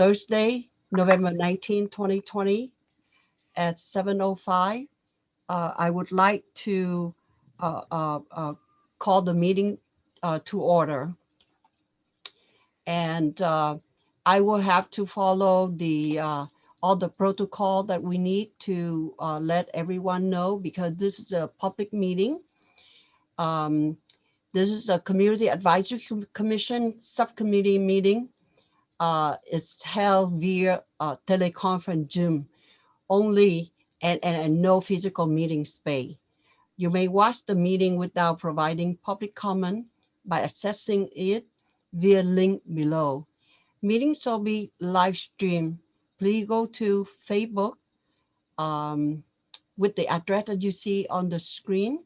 Thursday, November 19, 2020 at 7:05. I would like to call the meeting to order. And I will have to follow all the protocol that we need to let everyone know, because this is a public meeting. This is a Community Advisory Commission subcommittee meeting. It's held via teleconference Zoom only, and no physical meeting space. You may watch the meeting without providing public comment by accessing it via link below. Meetings shall be live streamed. Please go to Facebook with the address that you see on the screen.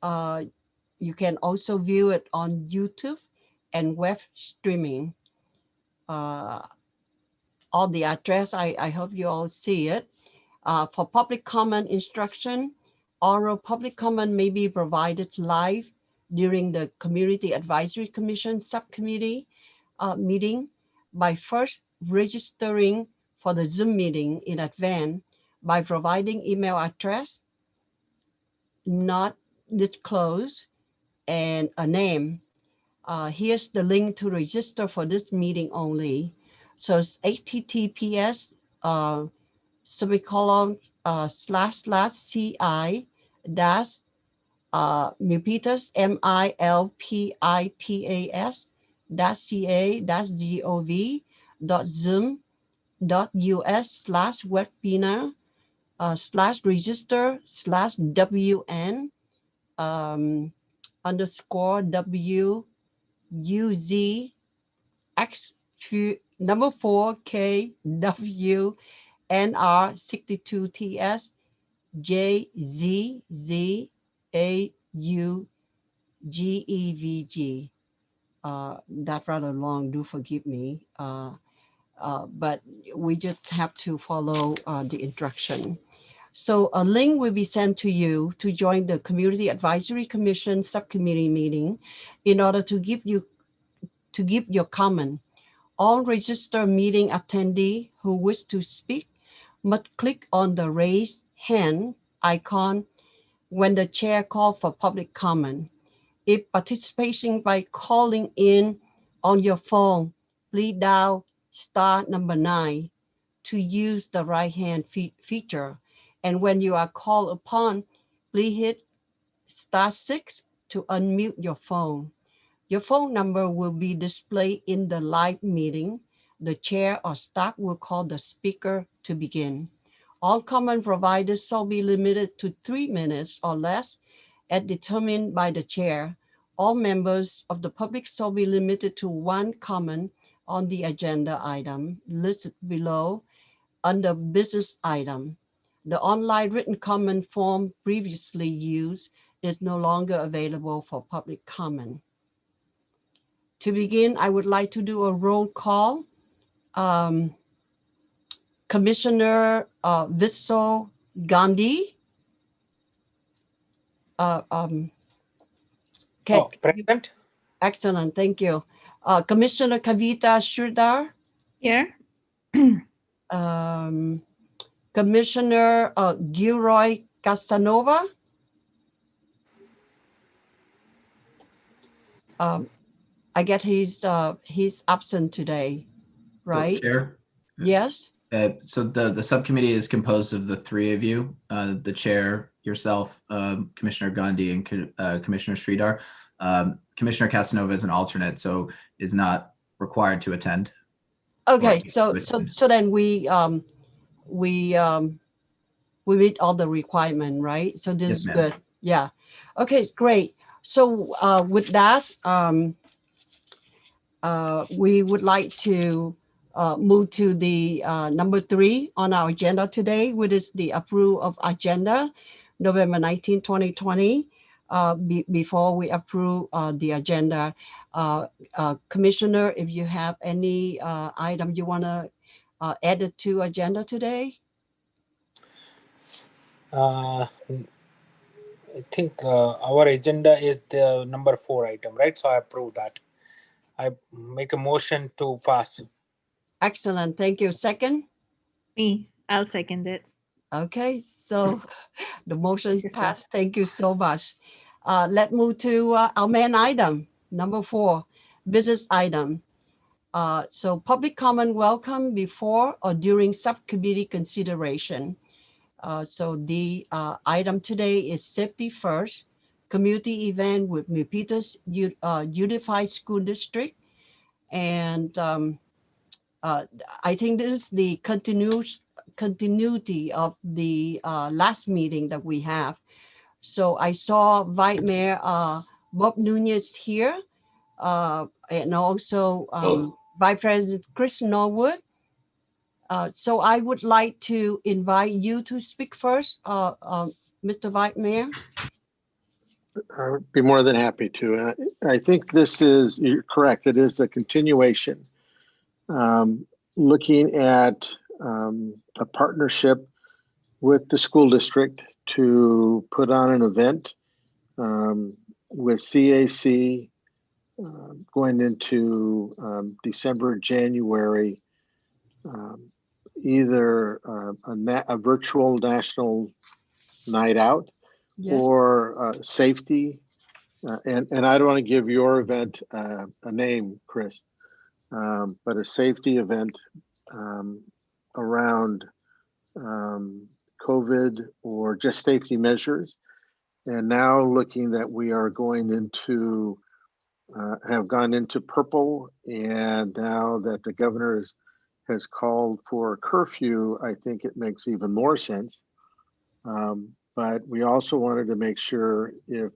You can also view it on YouTube and web streaming. All the address, I hope you all see it. For public comment instruction, oral public comment may be provided live during the Community Advisory Commission subcommittee meeting by first registering for the Zoom meeting in advance by providing email address, not disclosed, and a name. Here's the link to register for this meeting only. So it's https semicolon //ci dash milpitas milpitas ca.gov.zoom.us/webinar /register/wn underscore WUZ X number 4 KW NR62TS JZZAUGEVG. That's rather long, do forgive me. But we just have to follow the instruction. So a link will be sent to you to join the Community Advisory Commission subcommittee meeting in order to give your comment. All registered meeting attendees who wish to speak must click on the raise hand icon when the chair calls for public comment. If participating by calling in on your phone, please dial *9 to use the right hand feature. And when you are called upon, please hit *6 to unmute your phone. Your phone number will be displayed in the live meeting. The chair or staff will call the speaker to begin. All comment provided shall be limited to 3 minutes or less as determined by the chair. All members of the public shall be limited to 1 comment on the agenda item listed below under business item. The online written comment form previously used is no longer available for public comment. To begin, I would like to do a roll call. Commissioner Vissel Gandhi. Present. Excellent, thank you. Commissioner Kavita Sridhar. Here. Commissioner Gilroy Casanova. I get he's absent today, right? So, Chair? Yes. So the subcommittee is composed of the 3 of you, the chair, yourself, Commissioner Gandhi, and Commissioner Sridhar. Commissioner Casanova is an alternate, so is not required to attend. Okay, so then we meet all the requirement, right? So this is good. Yeah. Okay, great. So with that, we would like to move to the number 3 on our agenda today, which is the approval of agenda, November 19, 2020. Before we approve the agenda, Commissioner, if you have any item you want to add to agenda today? I think our agenda is the number 4 item, right? So I approve that. I make a motion to pass. Excellent. Thank you. Second? Me, I'll second it. Okay. So the motion Sister. passed. Thank you so much. Let's move to our main item, number 4, business item. So public comment welcome before or during subcommittee consideration. So the item today is safety first, community event with Milpitas Unified School District. And uh, I think this is the continuity of the last meeting that we have. So I saw Vice Mayor Bob Nunez here, and also Vice President Chris Norwood. So I would like to invite you to speak first, Mr. Vice Mayor. I would be more than happy to. I think this is, you're correct, it is a continuation. Looking at a partnership with the school district to put on an event with CAC going into December, January, either a virtual national night out Yes. or safety. And I don't want to give your event a name, Chris, but a safety event around COVID or just safety measures. And now looking that we are going into, have gone into purple, and now that the governor has called for a curfew, I think it makes even more sense. But we also wanted to make sure if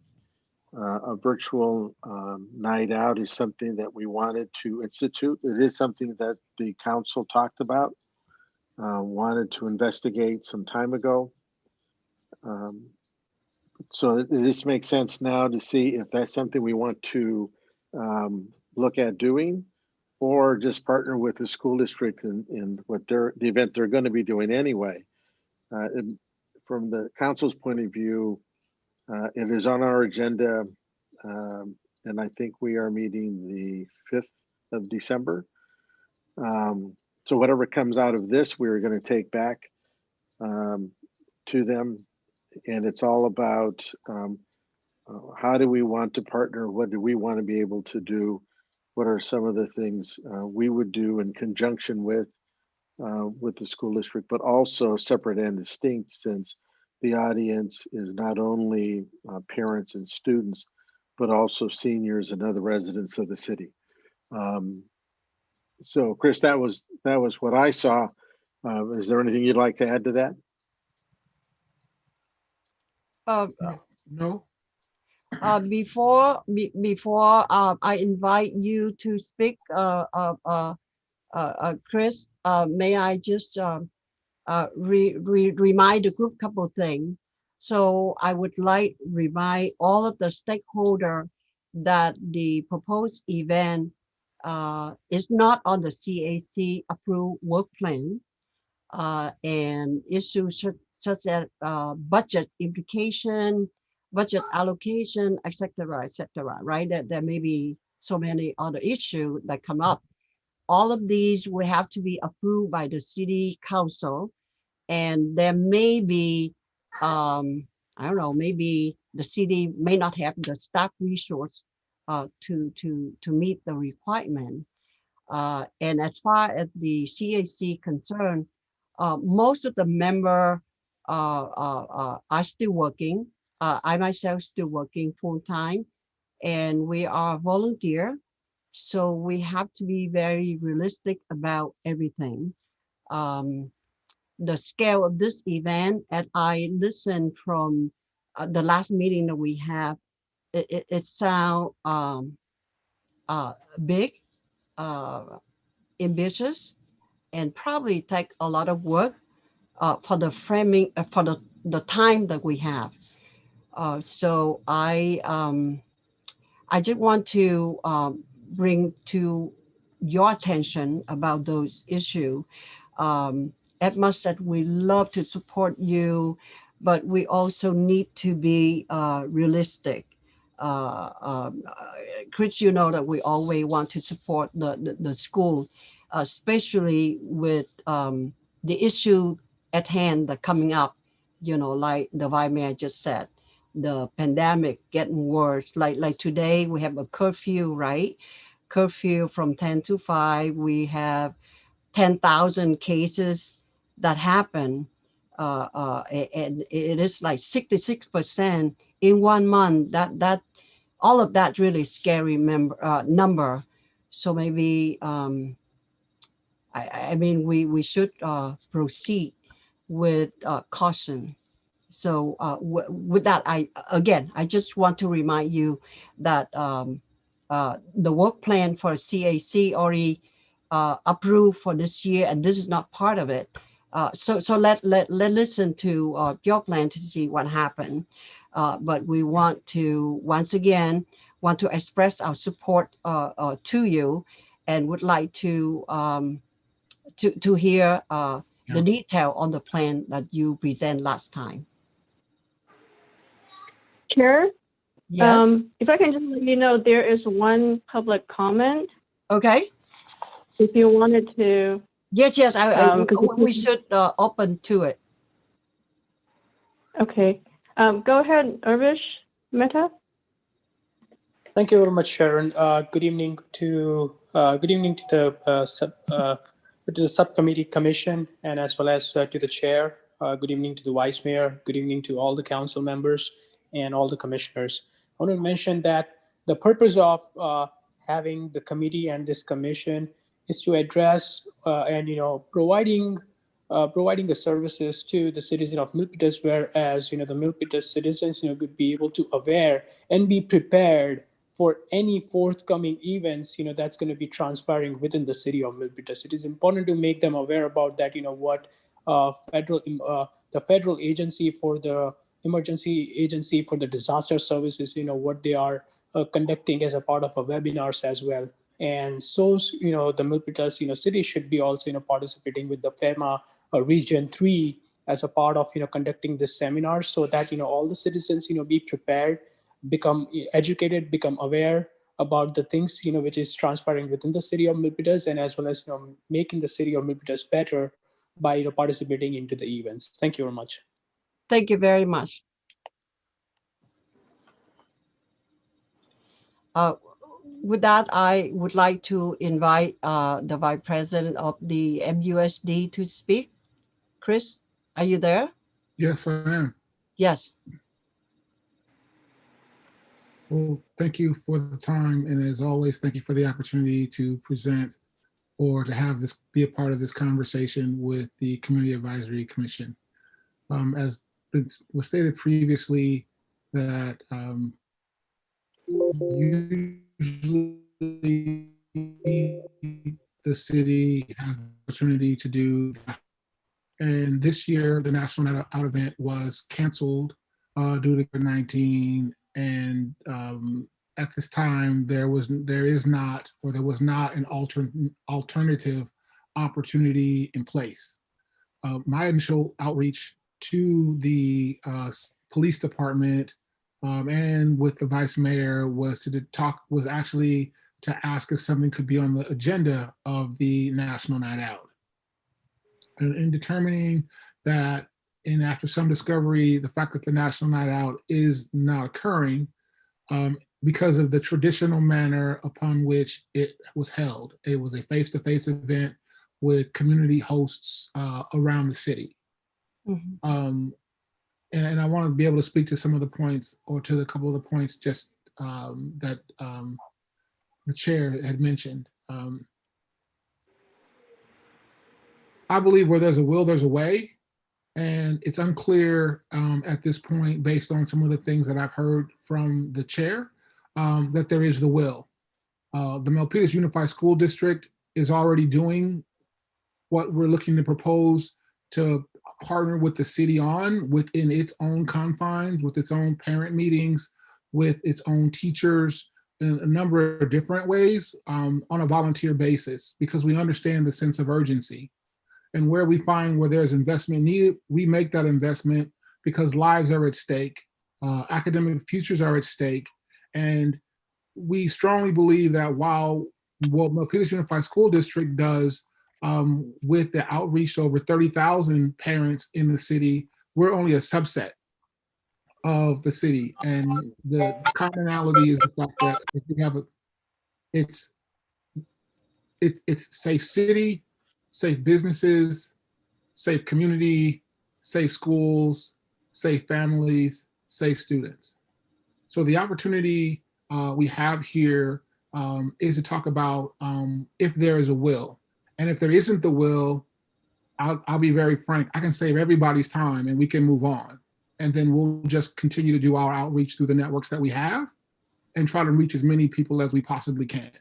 a virtual night out is something that we wanted to institute. It is something that the council talked about, wanted to investigate some time ago. So this makes sense now to see if that's something we want to look at doing, or just partner with the school district in what the event they're going to be doing anyway. From the council's point of view, it is on our agenda, and I think we are meeting the 5th of December. So whatever comes out of this, we're going to take back to them. And it's all about how do we want to partner? What do we want to be able to do? What are some of the things we would do in conjunction with the school district, but also separate and distinct, since the audience is not only parents and students, but also seniors and other residents of the city. So, Chris, that was what I saw. Is there anything you'd like to add to that? Uh, No. before I invite you to speak, Chris, may I just remind the group couple things. So I would like remind all of the stakeholder that the proposed event is not on the CAC approved work plan, and issues such as budget implication, budget allocation, etc., etc. Right? That there may be so many other issues that come up. All of these will have to be approved by the city council, and there may be, I don't know, maybe the city may not have the staff resource to meet the requirement. And as far as the CAC concerned, most of the member are still working. I myself still working full time, and we are volunteer. So we have to be very realistic about everything. Um, the scale of this event, as I listened from the last meeting that we have, it sound big, uh, ambitious, and probably take a lot of work for the framing, for the time that we have. So I just want to bring to your attention about those issues. Edma said we love to support you, but we also need to be realistic. Chris, you know that we always want to support the school. especially with the issue at hand that coming up, like the vice mayor just said, the pandemic getting worse. Like today we have a curfew, right? Curfew from 10 to 5. We have 10,000 cases that happen. And it is like 66% in 1 month. That all of that really scary number. So maybe I mean we should proceed with caution. So with that, I just want to remind you that the work plan for CAC already approved for this year, and this is not part of it. So let listen to your plan to see what happened. But we want to once again want to express our support to you, and would like to hear the detail on the plan that you present last time. Chair, Yes. if I can just let you know, there is one public comment. Okay. If you wanted to. Yes. We should open to it. Okay. Go ahead, Urvish Mehta. Thank you very much, Sharon. Good evening to the subcommittee commission, and as well as to the chair. Good evening to the vice mayor. Good evening to all the council members and all the commissioners. I want to mention that the purpose of having the committee and this commission is to address and providing the services to the citizen of Milpitas, whereas the Milpitas citizens could be able to aware and be prepared for any forthcoming events that's going to be transpiring within the city of Milpitas. It is important to make them aware about that. What the federal agency for the emergency agency for the disaster services, what they are conducting as a part of a webinars as well. And so the Milpitas city should be also participating with the FEMA region 3 as a part of conducting this seminar, so that all the citizens be prepared, become educated, become aware about the things which is transpiring within the city of Milpitas, and as well as making the city of Milpitas better by participating into the events. Thank you very much. Thank you very much. With that, I would like to invite the Vice President of the MUSD to speak. Chris, are you there? Yes, I am. Yes. Well, thank you for the time. And as always, thank you for the opportunity to present or to have this be a part of this conversation with the Community Advisory Commission. As was stated previously, that usually the city has the opportunity to do that. And this year, the National Night Out event was canceled due to COVID-19. And at this time, there was not an alternative opportunity in place. My initial outreach to the police department and with the vice mayor was actually to ask if something could be on the agenda of the National Night Out. And in determining that, and after some discovery, the fact that the National Night Out is not occurring because of the traditional manner upon which it was held. It was a face-to-face event with community hosts around the city. Mm-hmm. And I want to be able to speak to some of the points, or to a couple of the points just that the chair had mentioned. I believe where there's a will, there's a way. And it's unclear at this point, based on some of the things that I've heard from the chair, that there is the will. The Milpitas Unified School District is already doing what we're looking to propose to partner with the city on within its own confines, with its own parent meetings, with its own teachers, in a number of different ways on a volunteer basis, because we understand the sense of urgency. And where we find where there's investment needed, we make that investment because lives are at stake, academic futures are at stake. And we strongly believe that while what Milpitas Unified School District does with the outreach to over 30,000 parents in the city. We're only a subset of the city, and the commonality is the fact that if we have it's safe city, safe businesses, safe community, safe schools, safe families, safe students. So the opportunity we have here is to talk about if there is a will. And if there isn't the will, I'll be very frank, I can save everybody's time and we can move on. And then we'll just continue to do our outreach through the networks that we have and try to reach as many people as we possibly can.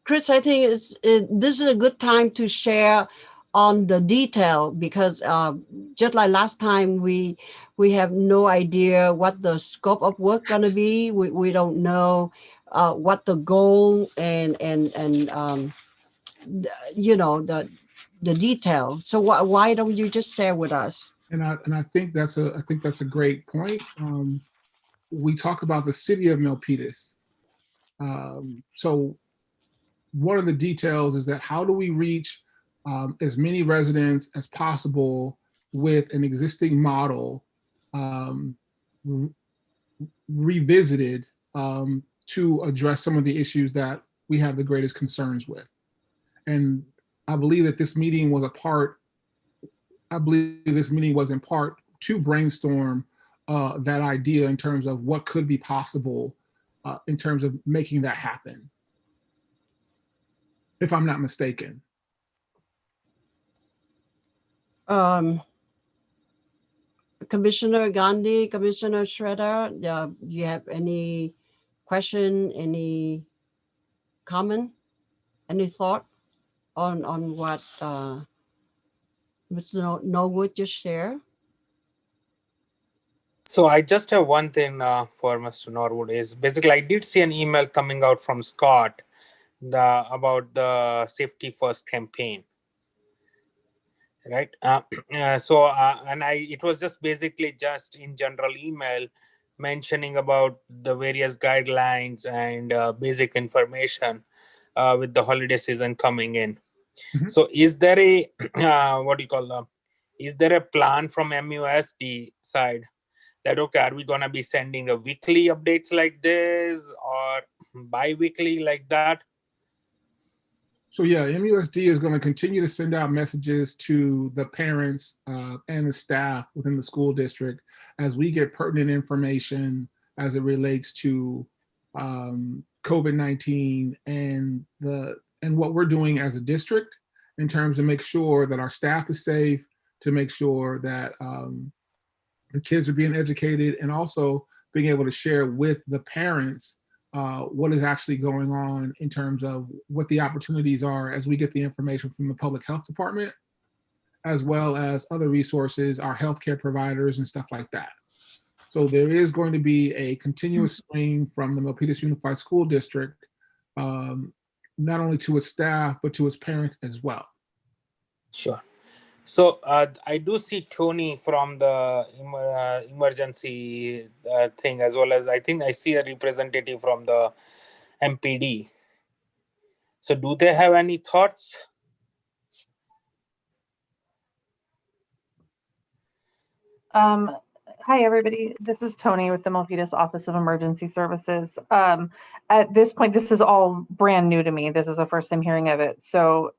Chris, I think this is a good time to share on the detail, because just like last time, we have no idea what the scope of work gonna be. We don't know what the goal and you know, the detail. So why don't you just share with us? And I think that's a great point. We talk about the city of Milpitas. So one of the details is that how do we reach as many residents as possible with an existing model revisited to address some of the issues that we have the greatest concerns with. And I believe that this meeting was in part to brainstorm that idea in terms of what could be possible in terms of making that happen, if I'm not mistaken. Commissioner Gandhi, Commissioner Shredder, you have any question, any comment, any thought on what Mr. Norwood just shared? So I just have one thing for Mr. Norwood is basically I did see an email coming out from Scott about the Safety First campaign, right? It was just basically just in general email mentioning about the various guidelines and basic information with the holiday season coming in. Mhm. So is there a is there a plan from MUSD side that, okay, are we going to be sending a weekly updates like this or bi-weekly like that? So yeah, MUSD is going to continue to send out messages to the parents and the staff within the school district as we get pertinent information as it relates to COVID-19 and what we're doing as a district in terms of make sure that our staff is safe, to make sure that the kids are being educated, and also being able to share with the parents what is actually going on in terms of what the opportunities are as we get the information from the public health department, as well as other resources, our healthcare providers and stuff like that. So there is going to be a continuous stream from the Milpitas Unified School District, not only to its staff, but to its parents as well. Sure. So I do see Tony from the emergency thing, as well as I think I see a representative from the MPD. So do they have any thoughts? Hi, everybody. This is Tony with the Milpitas Office of Emergency Services. At this point, this is all brand new to me. This is the first time hearing of it. So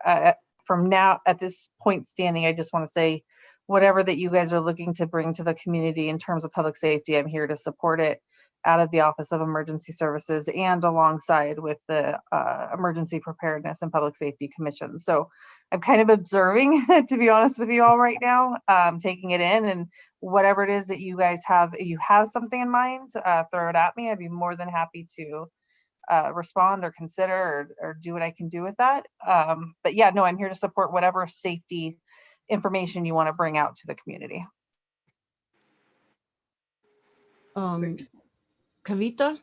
from now, at this point standing, I just want to say whatever that you guys are looking to bring to the community in terms of public safety, I'm here to support it out of the Office of Emergency Services and alongside with the Emergency Preparedness and Public Safety Commission. So I'm kind of observing, to be honest with you all right now, taking it in, and whatever it is that you guys have, if you have something in mind, throw it at me. I'd be more than happy to respond or consider or do what I can do with that. But yeah, no, I'm here to support whatever safety information you want to bring out to the community. Kavita?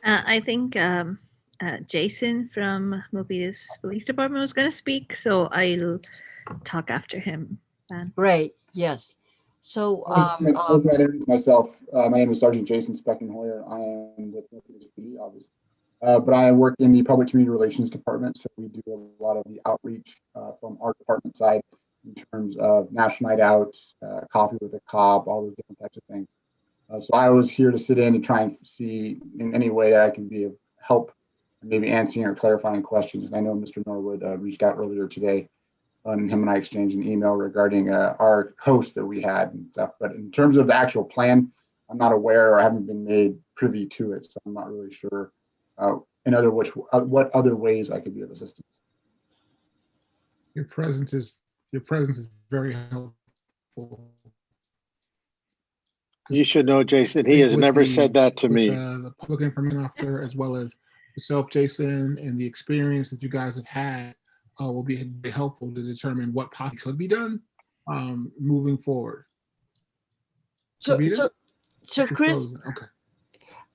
I think Jason from Milpitas Police Department was going to speak, so I'll talk after him. Great, yes. So, I'll introduce myself. My name is Sergeant Jason Speckenhoyer. I am with the PD, obviously. But I work in the Public Community Relations Department, so we do a lot of the outreach from our department side in terms of National Night Out, Coffee with a Cop, all those different types of things. So I was here to sit in and try and see in any way that I can be of help, maybe answering or clarifying questions. And I know Mr. Norwood reached out earlier today, and him and I exchanged an email regarding our host that we had and stuff. But in terms of the actual plan, I'm not aware or haven't been made privy to it, so I'm not really sure what other ways I could be of assistance. Your presence is very helpful. You should know, Jason, he has never said that to me. The public information officer, as well as yourself, Jason, and the experience that you guys have had will be helpful to determine what possibly could be done moving forward. so Chris, okay.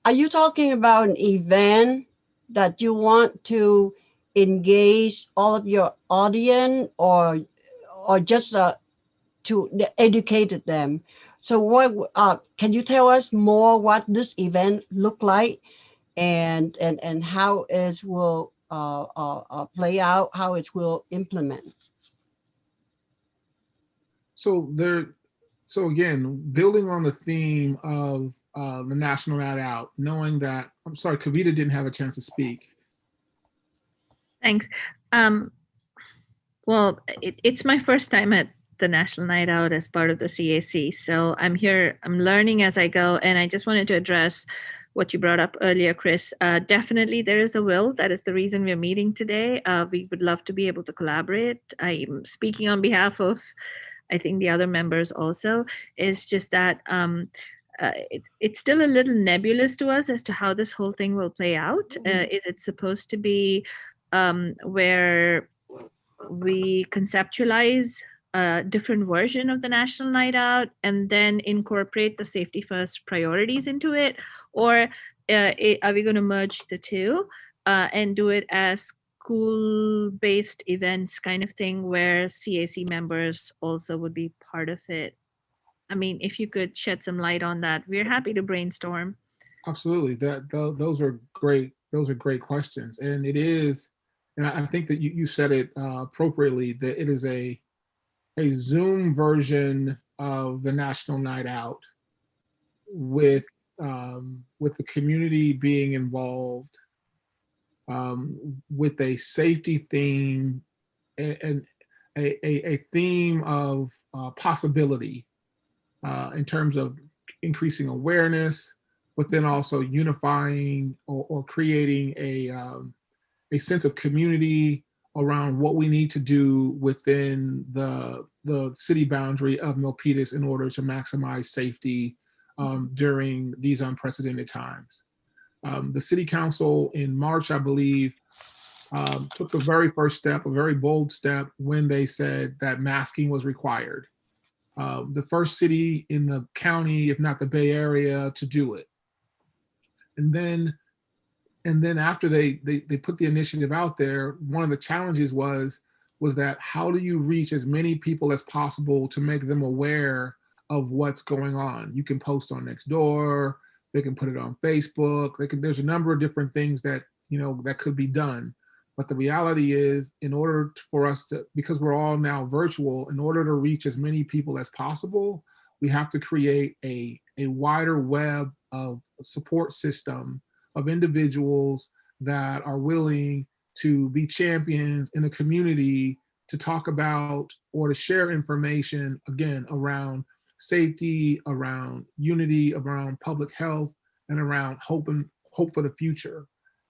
Are you talking about an event that you want to engage all of your audience, or just to educate them? So what can you tell us more what this event look like, and how it will play out, how it will implement? So again, building on the theme of the National Night Out, knowing that, I'm sorry, Kavita didn't have a chance to speak. Thanks. Well, it's my first time at the National Night Out as part of the CAC. So I'm here, I'm learning as I go. And I just wanted to address what you brought up earlier, Chris. Definitely there is a will. That is the reason we're meeting today. We would love to be able to collaborate. I'm speaking on behalf of, I think, the other members also. It's just that it's still a little nebulous to us as to how this whole thing will play out. Is it supposed to be where we conceptualize a different version of the National Night Out and then incorporate the safety first priorities into it? Or are we going to merge the two and do it as school-based events kind of thing where CAC members also would be part of it? I mean, if you could shed some light on that, we're happy to brainstorm. Absolutely. Those are great. Those are great questions. And it is, and I think that you said it appropriately, that it is a Zoom version of the National Night Out with the community being involved, with a safety theme and a theme of possibility in terms of increasing awareness, but then also unifying or creating a sense of community around what we need to do within the city boundary of Milpitas in order to maximize safety during these unprecedented times. The city council in March, I believe, took the very first step, a very bold step, when they said that masking was required. The first city in the county, if not the Bay Area, to do it. And then after they put the initiative out there, one of the challenges was that how do you reach as many people as possible to make them aware of what's going on? You can post on Nextdoor, they can put it on Facebook, there's a number of different things that that could be done. But the reality is, in order for us to, because we're all now virtual, in order to reach as many people as possible, we have to create a wider web of support system of individuals that are willing to be champions in a community to talk about or to share information, again, around safety, around unity, around public health, and around hope for the future.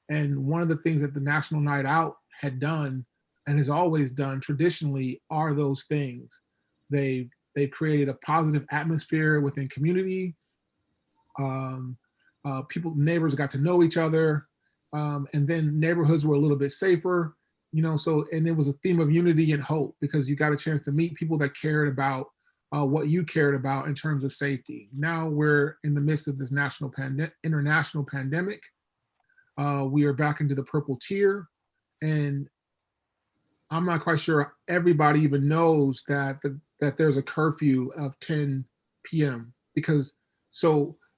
And one of the things that the National Night Out had done and has always done traditionally are those things. They created a positive atmosphere within community. Neighbors got to know each other, and then neighborhoods were a little bit safer, so, and it was a theme of unity and hope because you got a chance to meet people that cared about what you cared about in terms of safety. Now we're in the midst of this international pandemic. We are back into the purple tier, and I'm not quite sure everybody even knows that there's a curfew of 10 p.m. because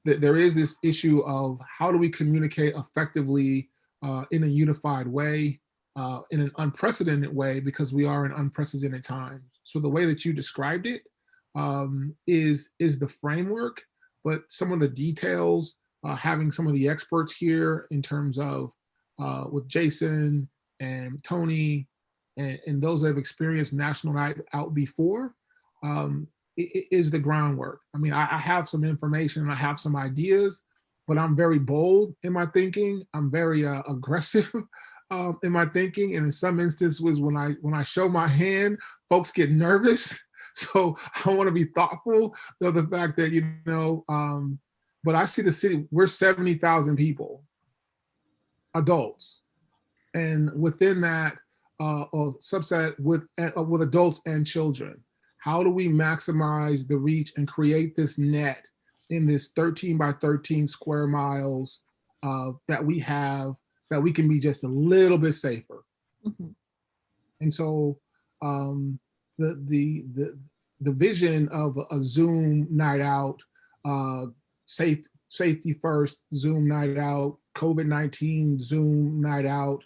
there is this issue of how do we communicate effectively in a unified way, in an unprecedented way, because we are in unprecedented times. So the way that you described it is the framework, but some of the details, having some of the experts here in terms of with Jason and Tony and those that have experienced National Night Out before, is the groundwork. I mean, I have some information and I have some ideas, but I'm very bold in my thinking. I'm very aggressive in my thinking, and in some instances, when I show my hand, folks get nervous. So I want to be thoughtful of the fact that but I see the city. We're 70,000 people, adults, and within that, a subset with adults and children. How do we maximize the reach and create this net in this 13 by 13 square miles that we have, that we can be just a little bit safer? Mm-hmm. And so the vision of a Zoom night out, safety first Zoom night out, COVID-19 Zoom night out,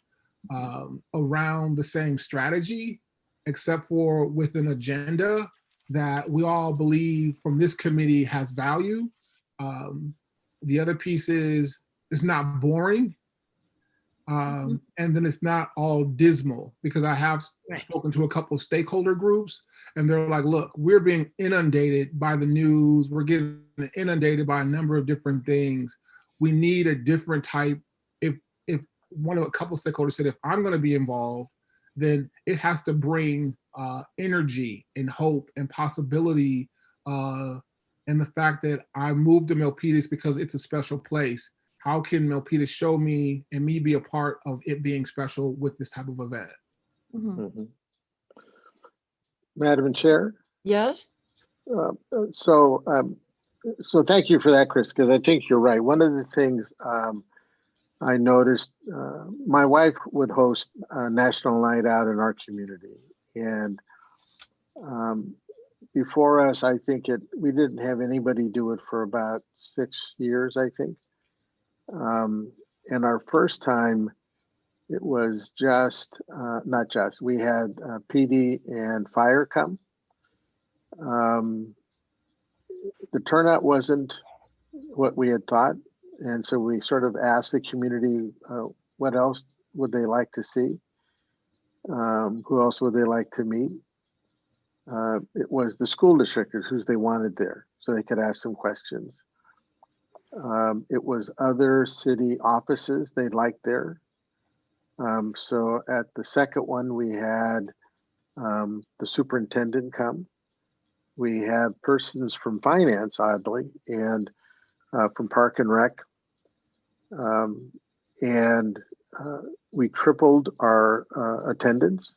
around the same strategy, except for with an agenda that we all believe from this committee has value. The other piece is it's not boring. And then it's not all dismal, because I have spoken to a couple of stakeholder groups and they're like, look, we're being inundated by the news. We're getting inundated by a number of different things. We need a different type. If a couple of stakeholders said, if I'm going to be involved, then it has to bring energy and hope and possibility, and the fact that I moved to Milpitas because it's a special place. How can Milpitas show me and me be a part of it being special with this type of event? Mm-hmm. Madam Chair? Yes? So thank you for that, Chris, because I think you're right. One of the things I noticed, my wife would host a National Night Out in our community. And before us, I think we didn't have anybody do it for about 6 years, I think. And our first time, it was we had PD and fire come. The turnout wasn't what we had thought. And so we sort of asked the community, what else would they like to see? Who else would they like to meet? It was the school districtors who they wanted there, so they could ask some questions. It was other city offices they liked there. So at the second one, we had the superintendent come. We had persons from finance, oddly, and from Park and Rec. And we tripled our attendance.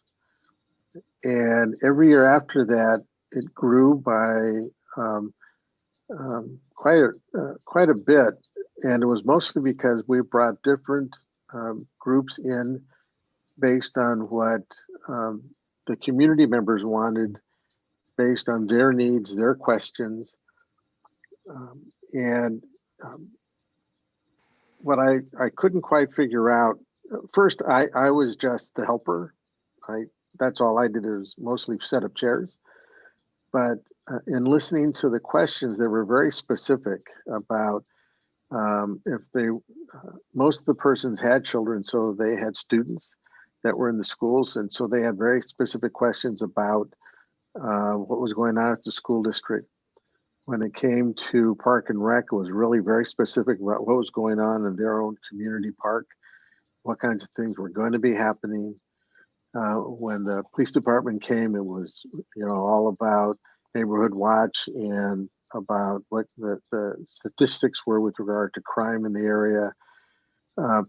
And every year after that, it grew by quite a bit, and it was mostly because we brought different groups in based on what the community members wanted, based on their needs, their questions, and what I couldn't quite figure out. First, I was just the helper. That's all I did, is mostly set up chairs, but in listening to the questions, they were very specific about if most of the persons had children, so they had students that were in the schools. And so they had very specific questions about what was going on at the school district. When it came to Park and Rec, it was really very specific about what was going on in their own community park, what kinds of things were going to be happening. When the police department came, it was, all about neighborhood watch and about what the statistics were with regard to crime in the area,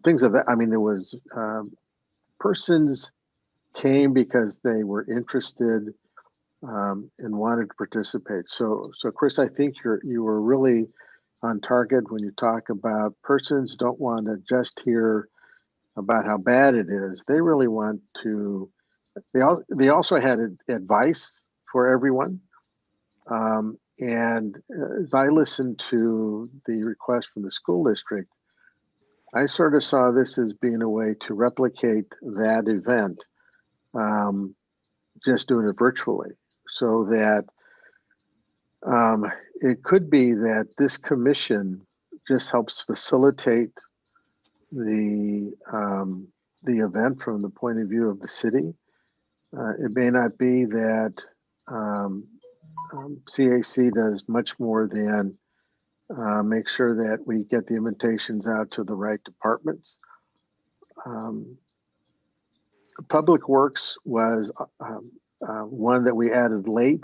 things of that. I mean, there was persons came because they were interested and wanted to participate. So Chris, I think you were really on target when you talk about persons don't want to just hear about how bad it is. They really want to. They also had advice for everyone. And as I listened to the request from the school district, I sort of saw this as being a way to replicate that event, just doing it virtually, so that it could be that this commission just helps facilitate the event from the point of view of the city. It may not be that CAC does much more than make sure that we get the invitations out to the right departments. Public Works was one that we added late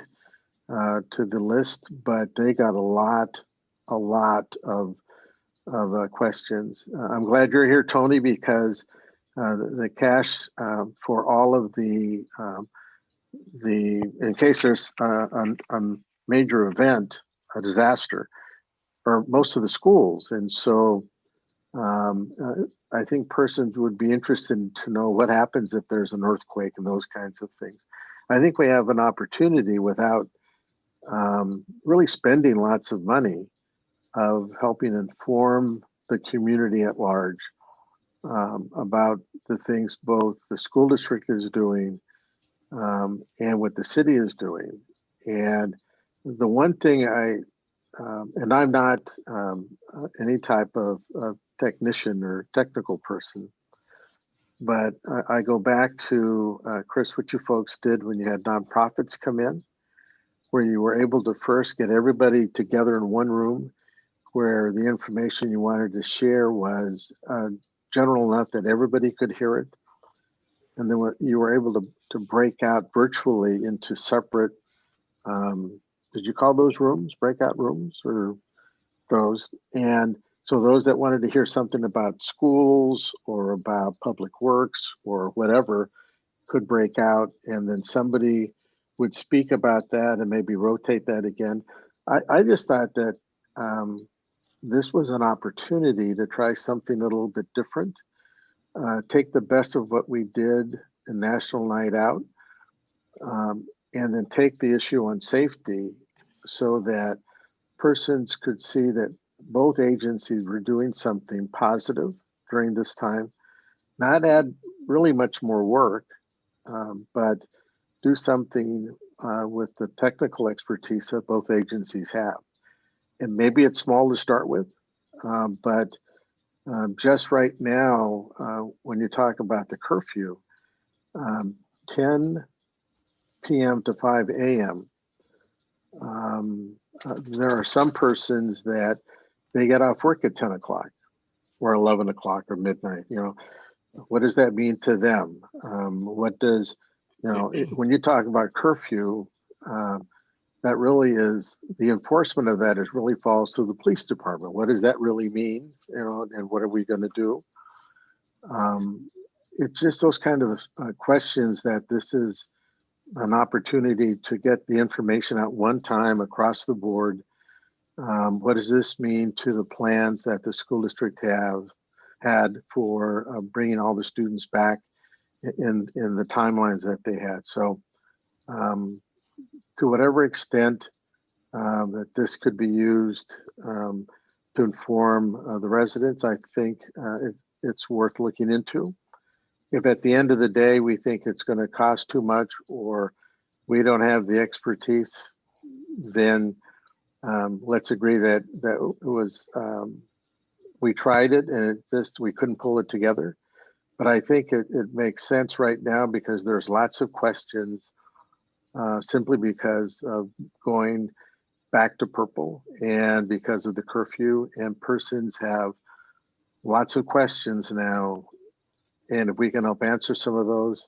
to the list, but they got a lot of questions. I'm glad you're here, Tony, because the cash for all of the in case there's a major event, a disaster, for most of the schools, and so I think persons would be interested to know what happens if there's an earthquake and those kinds of things. I think we have an opportunity without really spending lots of money of helping inform the community at large about the things both the school district is doing and what the city is doing. And the one thing and I'm not any type of technician or technical person, but I go back to, Chris, what you folks did when you had nonprofits come in, where you were able to first get everybody together in one room, where the information you wanted to share was general enough that everybody could hear it. And then you were able to break out virtually into separate, did you call those rooms, breakout rooms, or those? And so those that wanted to hear something about schools or about public works or whatever could break out, and then somebody would speak about that and maybe rotate that again. I just thought that this was an opportunity to try something a little bit different, take the best of what we did in National Night Out, and then take the issue on safety so that persons could see that both agencies were doing something positive during this time, not add really much more work, but do something with the technical expertise that both agencies have. And maybe it's small to start with, but just right now, when you talk about the curfew, 10 p.m. to 5 a.m., there are some persons that they get off work at 10 o'clock or 11 o'clock or midnight. You know, what does that mean to them? What does, when you talk about curfew, that really is, the enforcement of that is really falls to the police department. What does that really mean? And what are we going to do? It's just those kind of questions that this is an opportunity to get the information out one time across the board. What does this mean to the plans that the school district had for bringing all the students back in the timelines that they had? So to whatever extent that this could be used to inform the residents, I think it's worth looking into. If at the end of the day we think it's going to cost too much or we don't have the expertise, then let's agree that it was we tried it and we couldn't pull it together. But I think it makes sense right now because there's lots of questions simply because of going back to purple and because of the curfew, and persons have lots of questions now. And if we can help answer some of those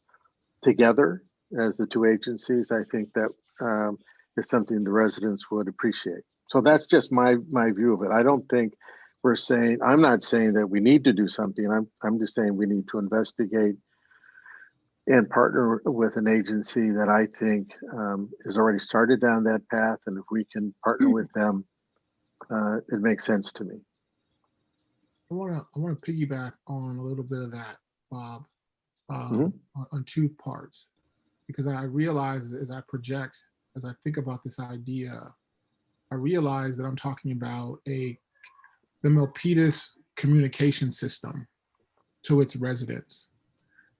together as the two agencies, I think that is something the residents would appreciate. So that's just my view of it. I don't think I'm not saying that we need to do something. I'm just saying we need to investigate and partner with an agency that I think has already started down that path. And if we can partner with them, it makes sense to me. I want to piggyback on a little bit of that, Bob, on two parts, because I realize as I project, as I think about this idea I realized that I'm talking about the Milpitas communication system to its residents,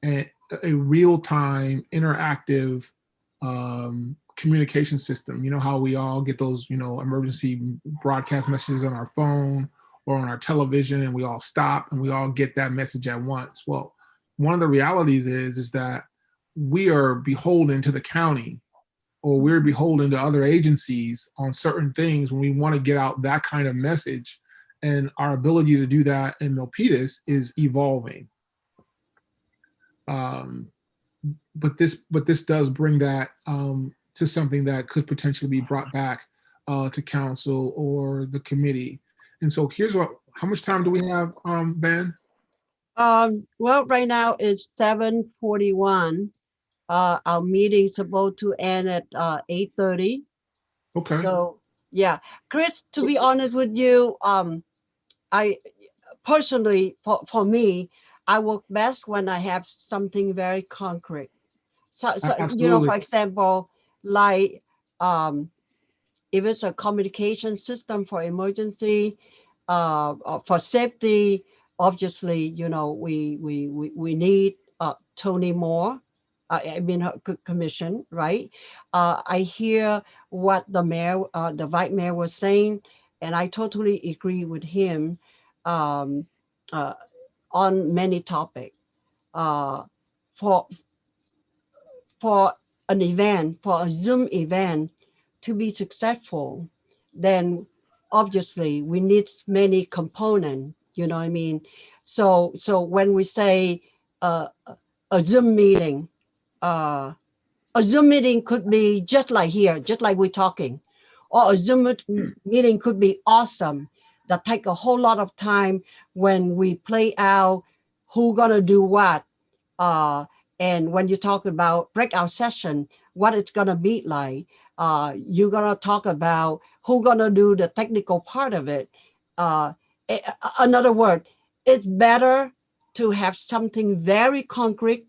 and a real-time interactive communication system. You know how we all get those, emergency broadcast messages on our phone or on our television, and we all stop and we all get that message at once. Well, one of the realities is that we are beholden to the county, or we're beholden to other agencies on certain things when we want to get out that kind of message. And our ability to do that in Milpitas is evolving. But this does bring that to something that could potentially be brought back to council or the committee. And so here's how much time do we have, Ben? Well, right now it's 7:41. Our meeting's supposed to end at 8:30. Okay. So yeah, Chris, to be honest with you, I personally, for me, I work best when I have something very concrete. So Absolutely. for example, like if it's a communication system for emergency, for safety, obviously, we need Tony Moore. I mean, her commission, right? I hear what the mayor, the vice mayor was saying, and I totally agree with him um, on many topics. Uh, for for an event, for a Zoom event to be successful, then obviously we need many components. You know what I mean? So when we say a Zoom meeting, uh, a Zoom meeting could be just like here, just like we're talking, or a Zoom meeting could be awesome. That take a whole lot of time when we play out who gonna do what. Uh, and when you talk about breakout session, what it's gonna be like, you're gonna talk about who gonna do the technical part of it. Uh, Another word, it's better to have something very concrete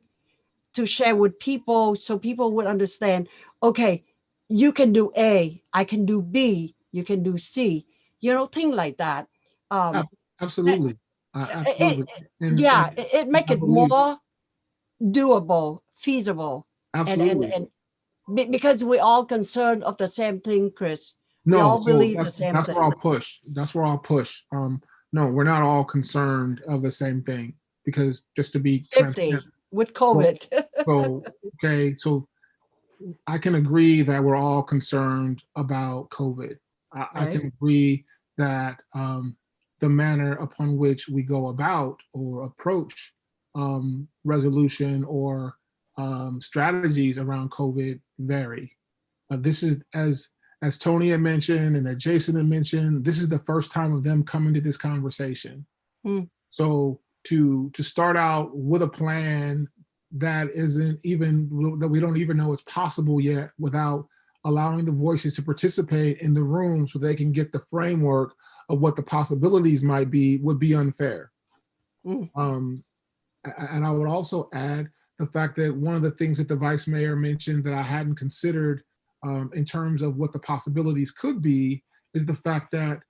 to share with people so people would understand, okay, you can do A, I can do B, you can do C, things like that. Um, Absolutely. Absolutely. it make I it believe, more doable, feasible, absolutely. and because we're all concerned of the same thing, Chris. We No, all so believe the same that's where thing. I'll push. That's where I'll push. No, we're not all concerned of the same thing, because just to be transparent. Safety with COVID. Okay, so I can agree that we're all concerned about COVID. I Right. can agree that the manner upon which we go about or approach resolution or strategies around COVID vary. This is, as Tony had mentioned and that Jason had mentioned, this is the first time of them coming to this conversation. Hmm. So to start out with a plan that isn't even, that we don't even know is possible yet, without allowing the voices to participate in the room so they can get the framework of what the possibilities might be, would be unfair. Mm. And I would also add the fact that one of the things that the vice mayor mentioned that I hadn't considered in terms of what the possibilities could be is the fact that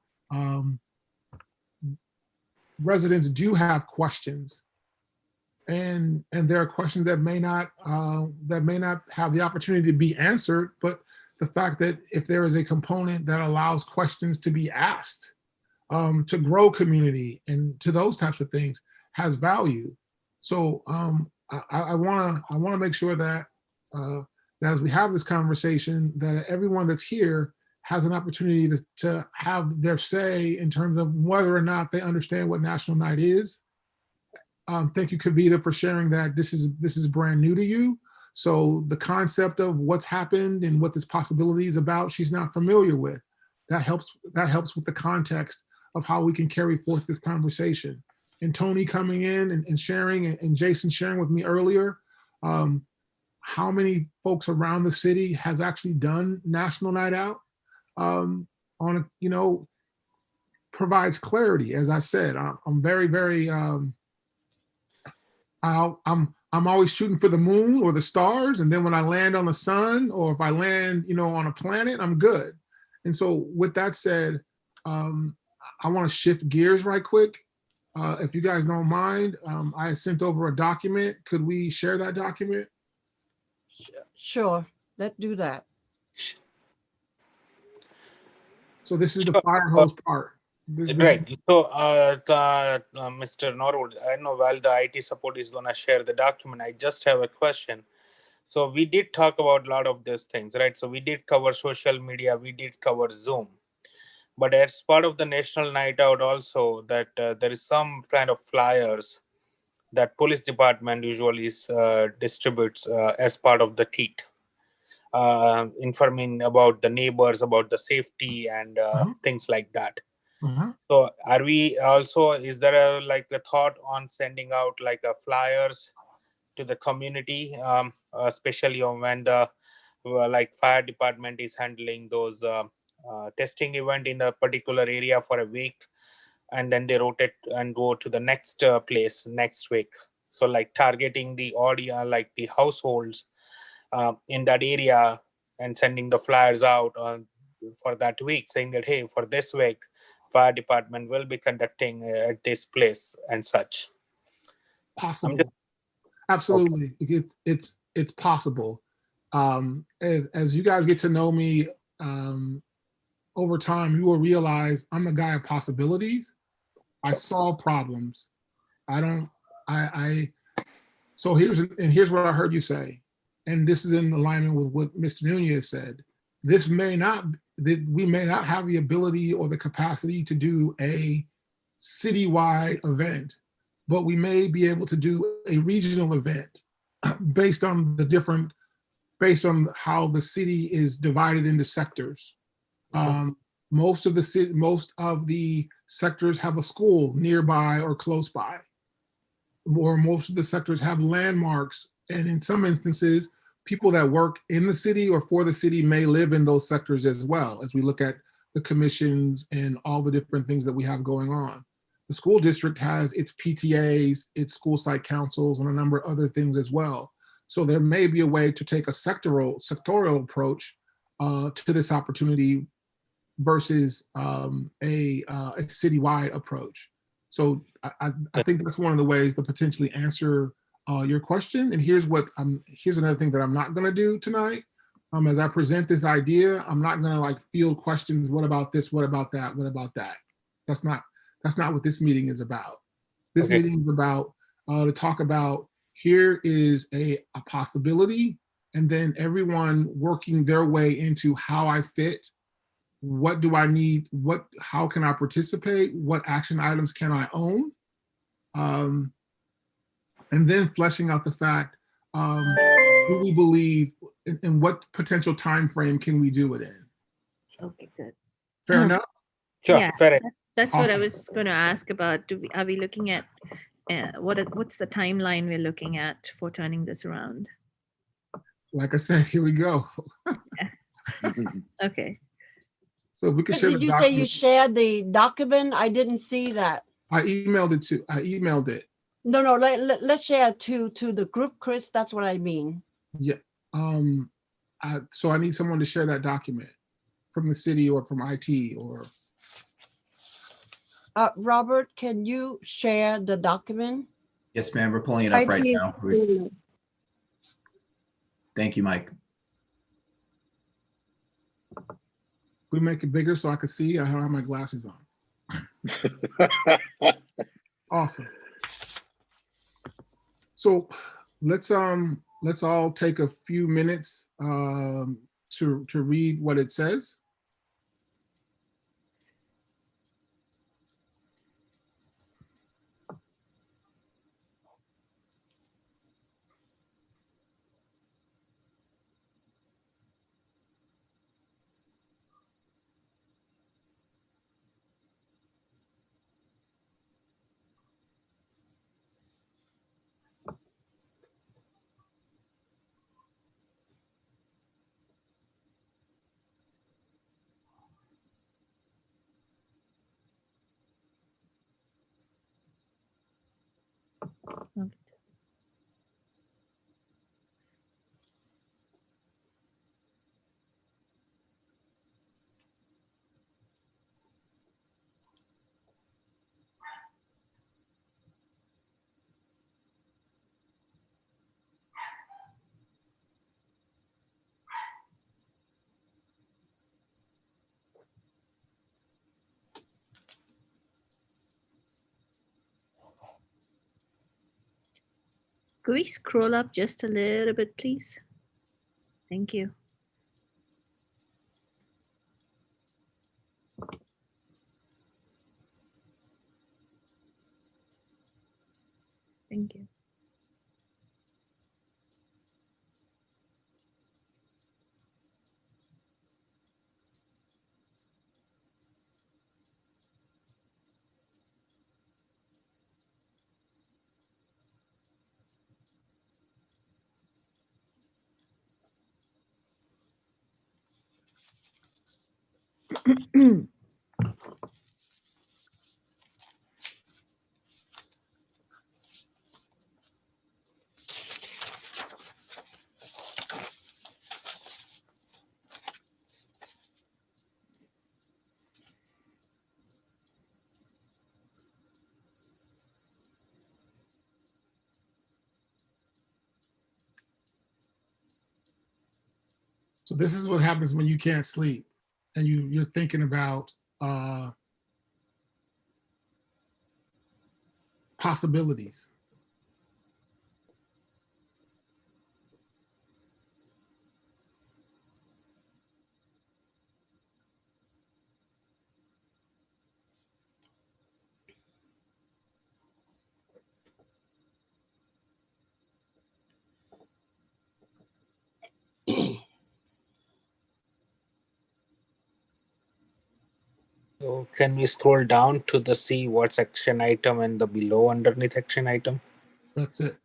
residents do have questions, and there are questions that may not have the opportunity to be answered. But the fact that if there is a component that allows questions to be asked, to grow community and to those types of things, has value. So I want to make sure that that as we have this conversation, that everyone that's here has an opportunity to have their say in terms of whether or not they understand what National Night is. Thank you, Kavita, for sharing that this is brand new to you. So the concept of what's happened and what this possibility is about, she's not familiar with. That helps with the context of how we can carry forth this conversation. And Tony coming in and sharing, and Jason sharing with me earlier, how many folks around the city has actually done National Night Out on a, provides clarity. As I said, I'm very, very, I'm always shooting for the moon or the stars, and then when I land on the sun, or if I land, on a planet, I'm good. And so with that said, I want to shift gears right quick. If you guys don't mind, I sent over a document. Could we share that document? Sure, let's do that. So this is the Sure. fire hose part. This Right. So, Mr. Norwood, I know while the IT support is going to share the document, I just have a question. So we did talk about a lot of these things, right? So we did cover social media, we did cover Zoom, but as part of the National Night Out also that there is some kind of flyers that police department usually distributes as part of the TEAT, informing about the neighbors, about the safety and things like that. So are we also, is there a thought on sending out flyers to the community, especially on when the fire department is handling those testing event in a particular area for a week, and then they rotate and go to the next place next week. So targeting the audience, the households in that area, and sending the flyers out for that week, saying that, hey, for this week, fire department will be conducting at this place and such. Possible. Absolutely. Okay. It's possible. As you guys get to know me over time, you will realize I'm the guy of possibilities. I solve problems. So here's what I heard you say, and this is in alignment with what Mr. Nunez said. We may not have the ability or the capacity to do a citywide event, but we may be able to do a regional event based on how the city is divided into sectors. Most of the sectors have a school nearby or close by, or most of the sectors have landmarks, and in some instances, people that work in the city or for the city may live in those sectors as well, as we look at the commissions and all the different things that we have going on. The school district has its PTAs, its school site councils, and a number of other things as well. So there may be a way to take a sectorial approach to this opportunity versus a citywide approach. So I think that's one of the ways to potentially answer your question. And here's another thing that I'm not going to do tonight. As I present this idea, I'm not going to field questions. What about this? What about that? What about that? That's not what this meeting is about. This meeting is about to talk about, here is a possibility, and then everyone working their way into how I fit. What do I need? How can I participate? What action items can I own? And then fleshing out the fact, do we believe, in what potential time frame can we do it in? Okay, good. Fair enough? Sure, Yeah, fair enough. that's what I was going to ask about. Are we looking at what's the timeline we're looking at for turning this around? Like I said, here we go. Okay. So we can share the Did you say document. you shared the document? I didn't see that. I emailed it. No, let's share it to the group, Chris. That's what I mean. Yeah. So I need someone to share that document from the city or from IT or. Robert, can you share the document? Yes, ma'am. We're pulling it up right now. Thank you, Mike. We make it bigger so I can see. I don't have my glasses on. Awesome. So let's all take a few minutes to read what it says. Could we scroll up just a little bit, please? Thank you. Thank you. So this is what happens when you can't sleep and you're thinking about possibilities. So can we scroll down to the see what's action item and the below underneath action item? That's it.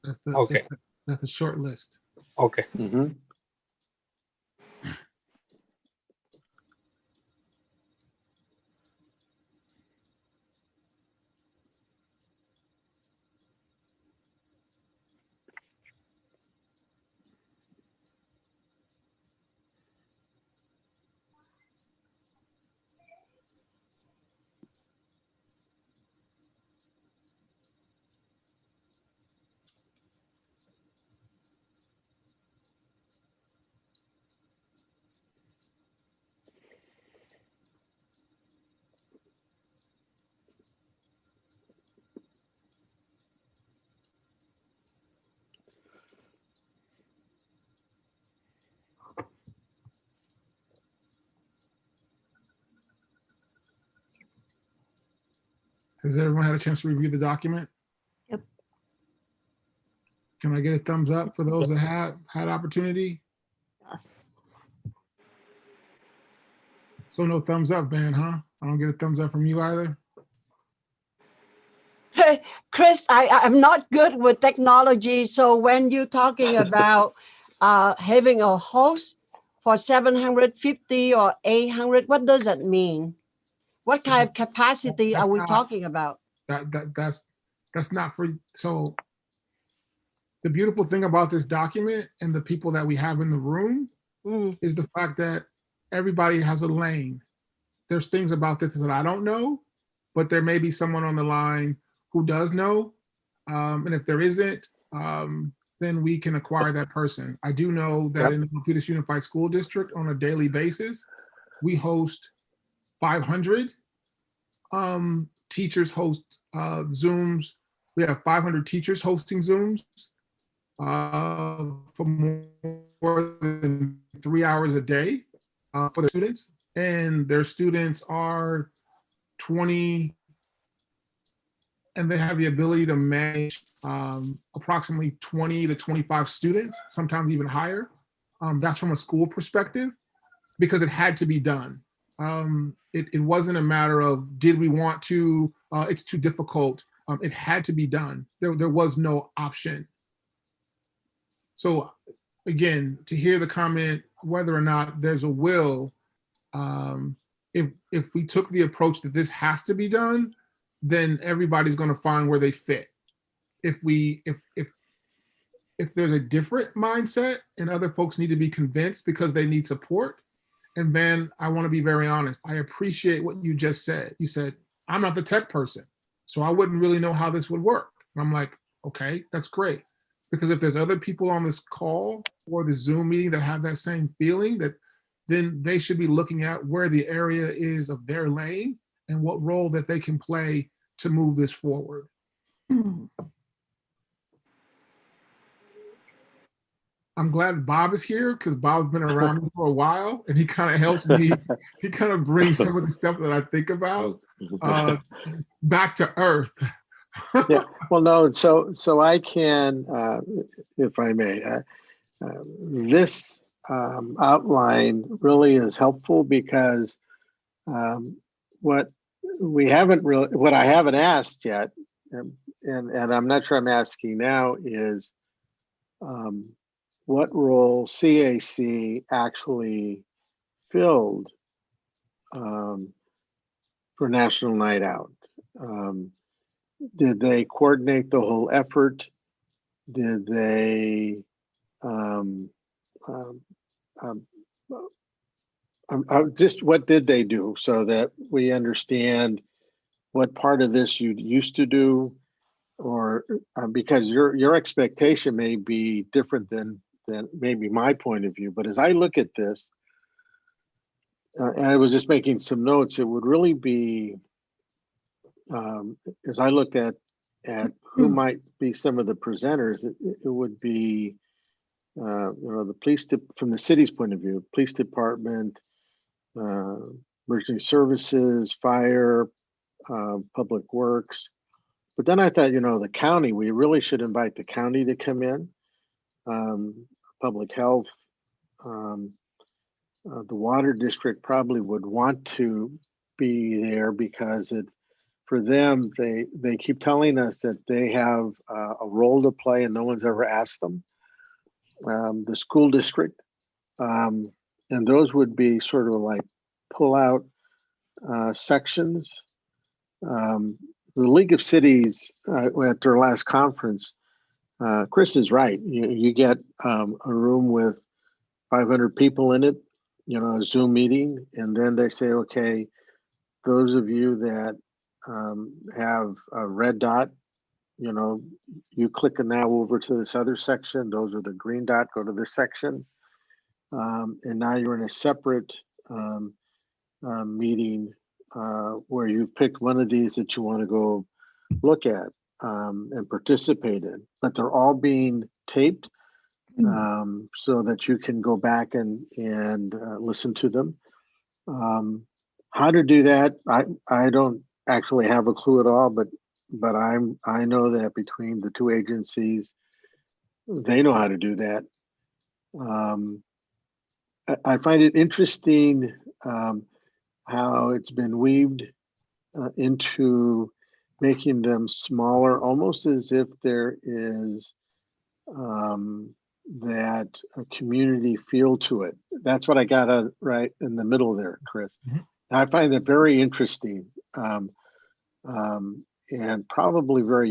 That's the Okay. that's a short list. Okay. Mhm. Has everyone had a chance to review the document? Yep. Can I get a thumbs up for those that had opportunity? Yes. So no thumbs up, Van, huh? I don't get a thumbs up from you either. Chris, I'm not good with technology. So when you're talking about having a host for 750 or 800, what does that mean? What kind of capacity are we talking about? That's not for, so the beautiful thing about this document and the people that we have in the room is the fact that everybody has a lane. There's things about this that I don't know, but there may be someone on the line who does know. And if there isn't, then we can acquire that person. I do know that in the Milpitas Unified School District on a daily basis, we host 500 teachers host Zooms. We have 500 teachers hosting Zooms for more than 3 hours a day for their students. And their students are 20, and they have the ability to manage approximately 20 to 25 students, sometimes even higher. That's from a school perspective, because it had to be done. It wasn't a matter of, did we want to, it's too difficult. It had to be done. There was no option. So again, to hear the comment, whether or not there's a will, if we took the approach that this has to be done, then everybody's going to find where they fit. If there's a different mindset and other folks need to be convinced because they need support, and Van, I want to be very honest, I appreciate what you just said. You said, I'm not the tech person, so I wouldn't really know how this would work. And I'm like, okay, that's great. Because if there's other people on this call or the Zoom meeting that have that same feeling, that then they should be looking at where the area is of their lane and what role that they can play to move this forward. I'm glad Bob is here because Bob's been around me for a while, and he kind of helps me. He kind of brings some of the stuff that I think about back to earth. Yeah. Well, no. So I can, if I may, this outline really is helpful because what what I haven't asked yet, and I'm not sure I'm asking now is what role CAC actually filled for National Night Out. Did they coordinate the whole effort? Did they um, um, um, just what did they do so that we understand what part of this you used to do, or because your expectation may be different than maybe my point of view. But as I look at this, and I was just making some notes, it would really be as I looked at who might be some of the presenters, it would be the police from the city's point of view, police department, emergency services, fire, public works. But then I thought, the county, we really should invite the county to come in, public health. The water district probably would want to be there because for them, they keep telling us that they have a role to play and no one's ever asked them. The school district, and those would be sort of like pull out sections. The League of Cities at their last conference, Chris is right. You get a room with 500 people in it, a Zoom meeting, and then they say, okay, those of you that have a red dot, you click now over to this other section. Those are the green dot, go to this section. And now you're in a separate meeting where you pick one of these that you want to go look at and participate in, but they're all being taped so that you can go back and listen to them. How to do that, I don't actually have a clue at all, but I know that between the two agencies, they know how to do that. I find it interesting how it's been weaved into making them smaller, almost as if there is that a community feel to it. That's what I got right in the middle there, Chris. Mm-hmm. I find that very interesting and probably very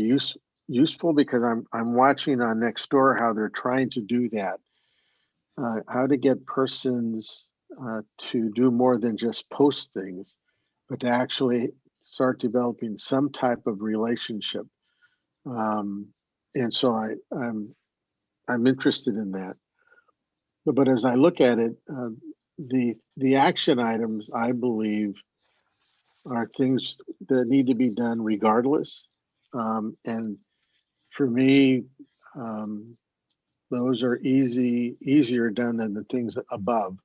useful because I'm watching on Nextdoor how they're trying to do that. How to get persons to do more than just post things, but to actually start developing some type of relationship. And so I'm interested in that. But as I look at it, the action items, I believe, are things that need to be done regardless. And for me, those are easier done than the things above,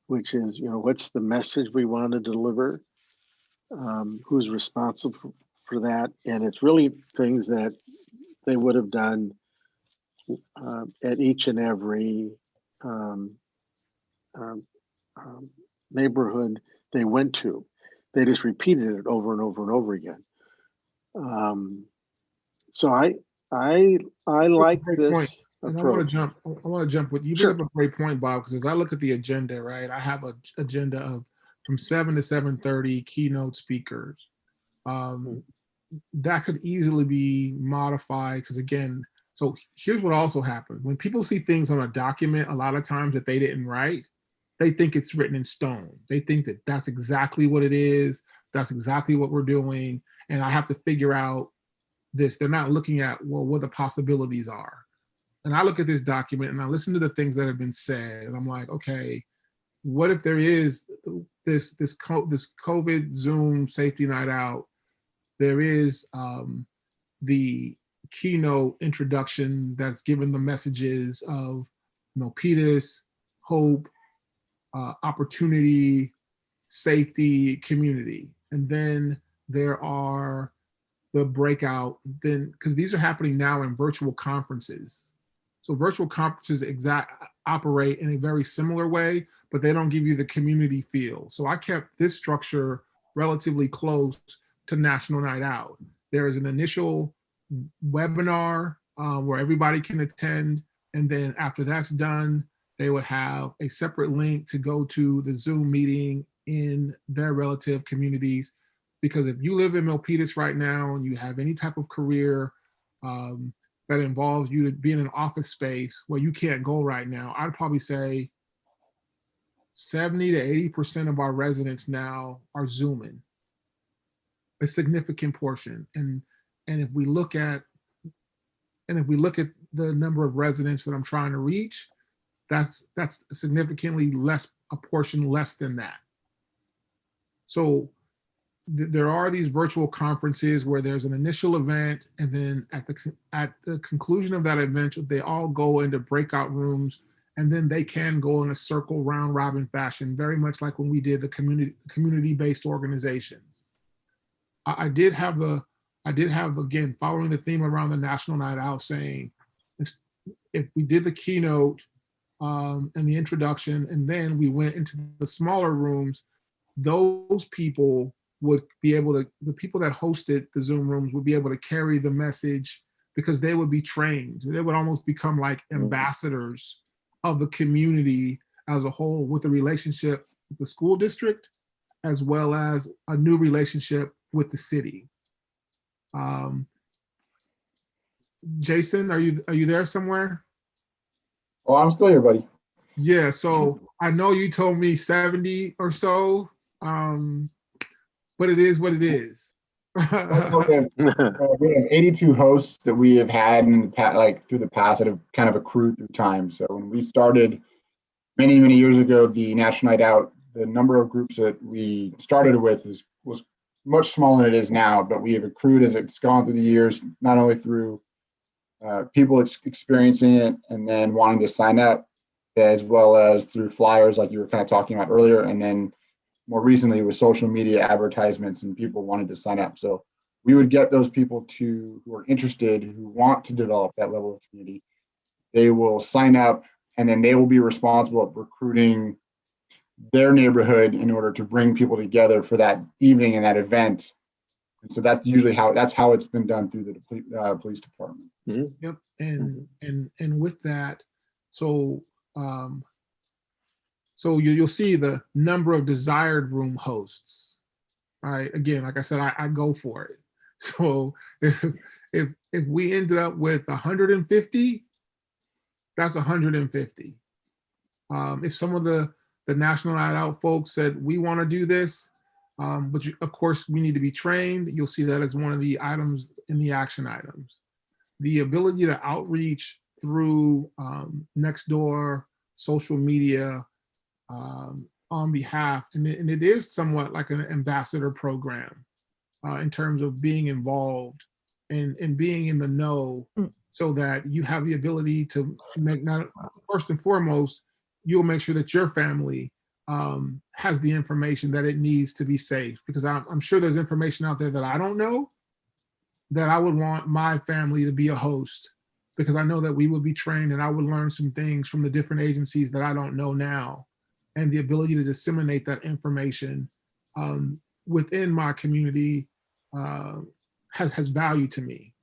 which is, what's the message we want to deliver? Who's responsible for that? And it's really things that they would have done at each and every neighborhood they went to. They just repeated it over and over and over again. So I like this point. And approach. I want to jump with you. Sure. Bring up a great point, Bob, because as I look at the agenda, right, I have an agenda of from 7 to 7:30 keynote speakers. That could easily be modified because, again, so here's what also happens. When people see things on a document, a lot of times that they didn't write, they think it's written in stone. They think that that's exactly what it is. That's exactly what we're doing. And I have to figure out this. They're not looking at, well, what the possibilities are. And I look at this document and I listen to the things that have been said. And I'm like, okay, what if there is this COVID Zoom safety night out? There is the keynote introduction that's given the messages of Milpitas, hope, opportunity, safety, community. And then there are the breakout, then, because these are happening now in virtual conferences. So virtual conferences operate in a very similar way, but they don't give you the community feel. So I kept this structure relatively close to National Night Out. There is an initial webinar where everybody can attend. And then after that's done, they would have a separate link to go to the Zoom meeting in their relative communities. Because if you live in Milpitas right now and you have any type of career that involves you to be in an office space where you can't go right now, I'd probably say 70 to 80% of our residents now are Zooming, a significant portion. And if we look at the number of residents that I'm trying to reach, that's significantly less, a portion less than that. So there are these virtual conferences where there's an initial event, and then at the conclusion of that event, they all go into breakout rooms, and then they can go in a circle round robin fashion, very much like when we did the community-based organizations. I did have, again, following the theme around the National Night Out, saying, if we did the keynote and the introduction, and then we went into the smaller rooms, those people would be able to, the people that hosted the Zoom rooms would be able to carry the message because they would be trained. They would almost become like ambassadors of the community as a whole, with the relationship with the school district, as well as a new relationship with the city. Jason, are you there somewhere? Oh, I'm still here, buddy. Yeah, so I know you told me 70 or so, but it is what it is. We have 82 hosts that we have had in the past, like through the past, that have kind of accrued through time. So when we started many years ago, the National Night Out, the number of groups that we started with was much smaller than it is now, but we have accrued as it's gone through the years, not only through people experiencing it and then wanting to sign up, as well as through flyers like you were kind of talking about earlier, and then more recently with social media advertisements and people wanted to sign up. So we would get those people who are interested, who want to develop that level of community. They will sign up, and then they will be responsible at recruiting their neighborhood in order to bring people together for that evening and that event. And so that's usually how it's been done through the police department. Mm-hmm. Yep. And with that, so you'll see the number of desired room hosts. All right. Again, like I said, I go for it. So if we ended up with 150, that's 150. If some of the National Night Out folks said, we want to do this, but of course we need to be trained, you'll see that as one of the items in the action items. The ability to outreach through Nextdoor, social media, on behalf, and it is somewhat like an ambassador program in terms of being involved and being in the know, so that you have the ability to make, not first and foremost, you'll make sure that your family has the information that it needs to be safe, because I'm sure there's information out there that I don't know that I would want my family to be a host, because I know that we would be trained and I would learn some things from the different agencies that I don't know now. And the ability to disseminate that information within my community has value to me.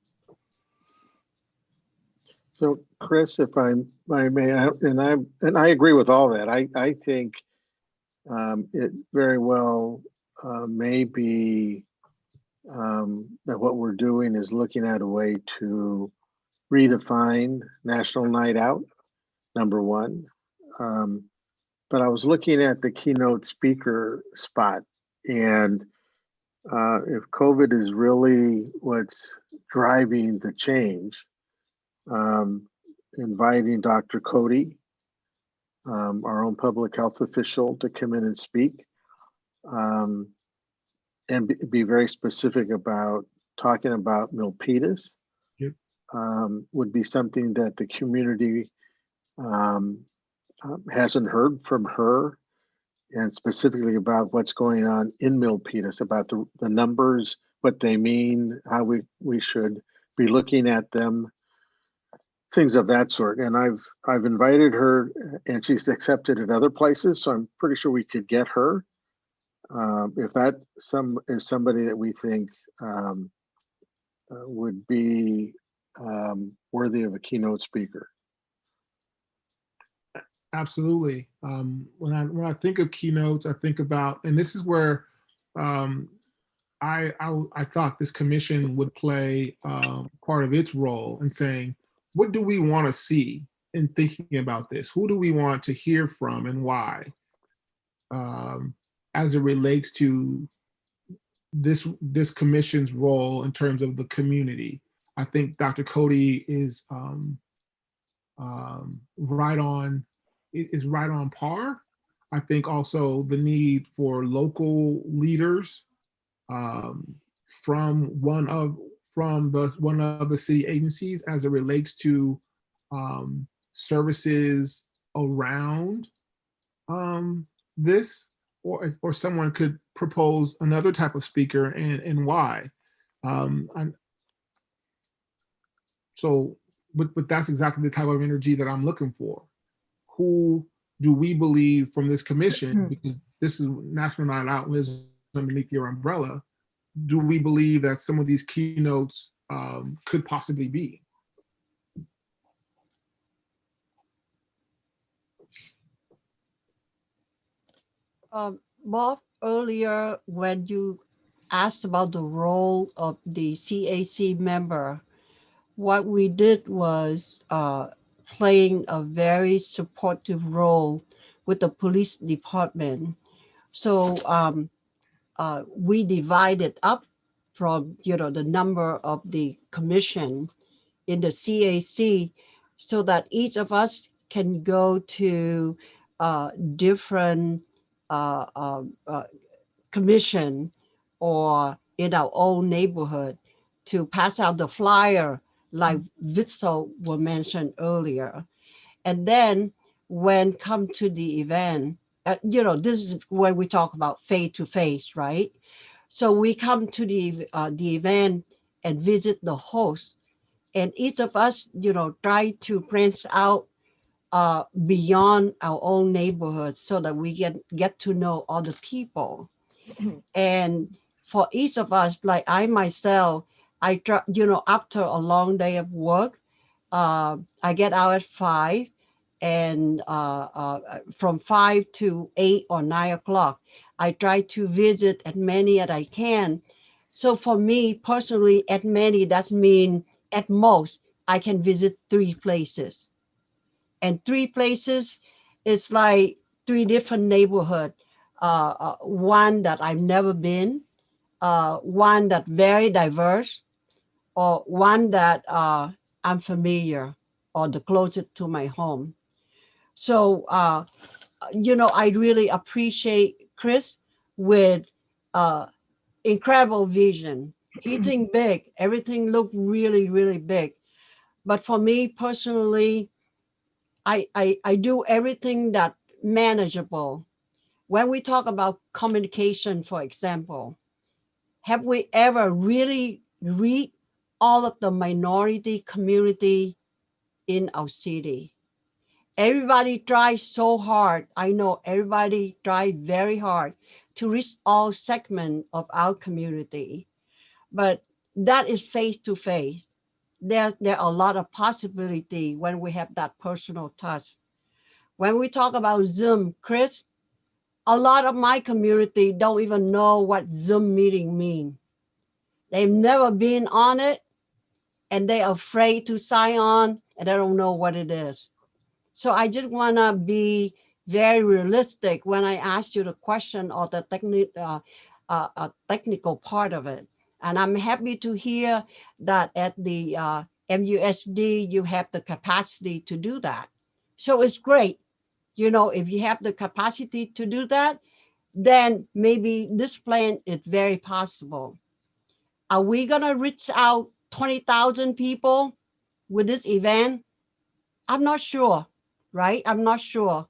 So, Chris, if I may, and I agree with all that. I think it very well may be that what we're doing is looking at a way to redefine National Night Out, number one. But I was looking at the keynote speaker spot, and if COVID is really what's driving the change, inviting Dr. Cody, our own public health official, to come in and speak, and be very specific about talking about Milpitas, Yep. Would be something that the community um, hasn't heard from her, and specifically about what's going on in Milpitas, about the numbers, what they mean, how we should be looking at them, things of that sort. And I've invited her, and she's accepted at other places, so I'm pretty sure we could get her. If that is somebody that we think would be worthy of a keynote speaker. Absolutely. When I think of keynotes, I think about, and this is where I thought this commission would play part of its role in saying, what do we want to see in thinking about this? Who do we want to hear from and why? As it relates to this commission's role in terms of the community. I think Dr. Cody is right on par. I think also the need for local leaders from one of the city agencies as it relates to services around this, or someone could propose another type of speaker and why. But that's exactly the type of energy that I'm looking for. Who do we believe from this commission, because this is National Night Out lives underneath your umbrella, do we believe that some of these keynotes could possibly be? Bob, earlier when you asked about the role of the CAC member, what we did was playing a very supportive role with the police department. So we divided up from the number of the commission in the CAC, so that each of us can go to different uh, uh, uh, commission or in our own neighborhood to pass out the flyer like Vitzel were mentioned earlier. And then when come to the event, this is when we talk about face to face, right? So we come to the event and visit the host, and each of us, try to branch out beyond our own neighborhood so that we get to know other people. And for each of us, like I myself, I try, after a long day of work, I get out at 5, and from 5 to 8 or 9 o'clock, I try to visit as many as I can. So for me personally, at many, that means at most I can visit 3 places. And 3 places is like 3 different neighborhood. One that I've never been, one that very diverse, or one that I'm familiar, or the closest to my home. So, I really appreciate Chris with uh, incredible vision. He think big. Everything looked really, really big. But for me personally, I do everything that manageable. When we talk about communication, for example, have we ever really read all of the minority community in our city? Everybody tries so hard. I know everybody tried very hard to reach all segments of our community, but that is face to face. There are a lot of possibility when we have that personal touch. When we talk about Zoom, Chris, a lot of my community don't even know what Zoom meeting mean. They've never been on it, and they're afraid to sign on, and they don't know what it is. So I just want to be very realistic when I ask you the question or the technical part of it. And I'm happy to hear that at the MUSD, you have the capacity to do that. So it's great. If you have the capacity to do that, then maybe this plan is very possible. Are we going to reach out 20,000 people with this event? I'm not sure. right? I'm not sure.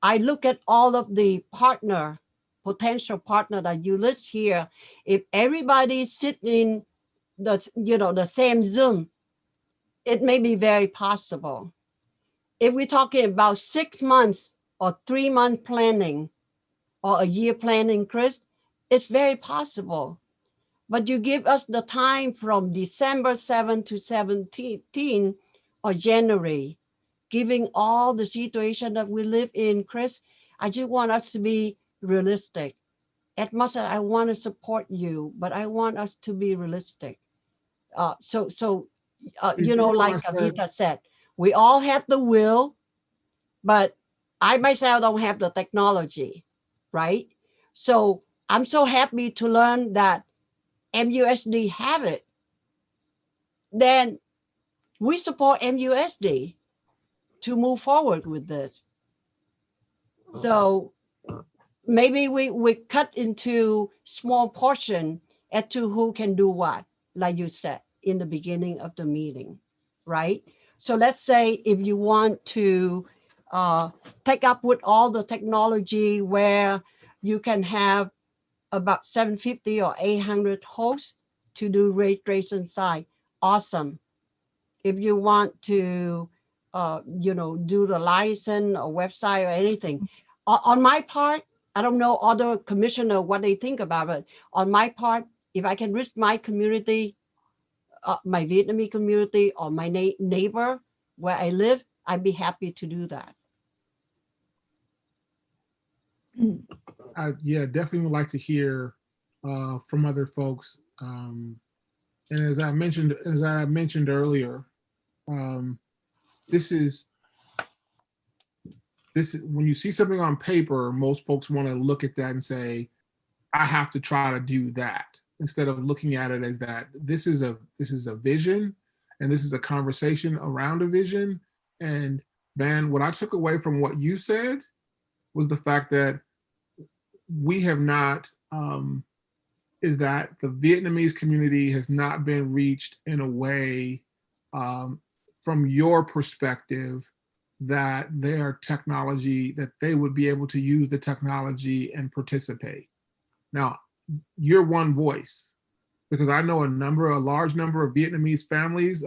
I look at all of the potential partner that you list here. If everybody sit in the same Zoom, it may be very possible. If we're talking about 6 months or 3 month planning or a year planning, Chris, it's very possible. But you give us the time from December 7 to 17 or January, giving all the situation that we live in, Chris. I just want us to be realistic. As much as I want to support you, but I want us to be realistic. Like Kavita said, we all have the will, but I myself don't have the technology, right? So I'm so happy to learn that MUSD have it. Then we support MUSD to move forward with this. So maybe we cut into small portion as to who can do what, like you said in the beginning of the meeting, right? So let's say if you want to take up with all the technology where you can have about 750 or 800 hosts to do ray tracing side, awesome. If you want to, do the license or website or anything, on my part, I don't know other commissioner what they think about it. On my part, if I can reach my community, my Vietnamese community or my neighbor where I live, I'd be happy to do that. Yeah, definitely would like to hear from other folks. And as I mentioned earlier, this is when you see something on paper, most folks want to look at that and say, I have to try to do that, instead of looking at it as that this is a vision, and this is a conversation around a vision. And then what I took away from what you said was the fact that we have not, is that the Vietnamese community has not been reached in a way, from your perspective, that their technology, that they would be able to use the technology and participate. Now, you're one voice, because I know a large number of Vietnamese families.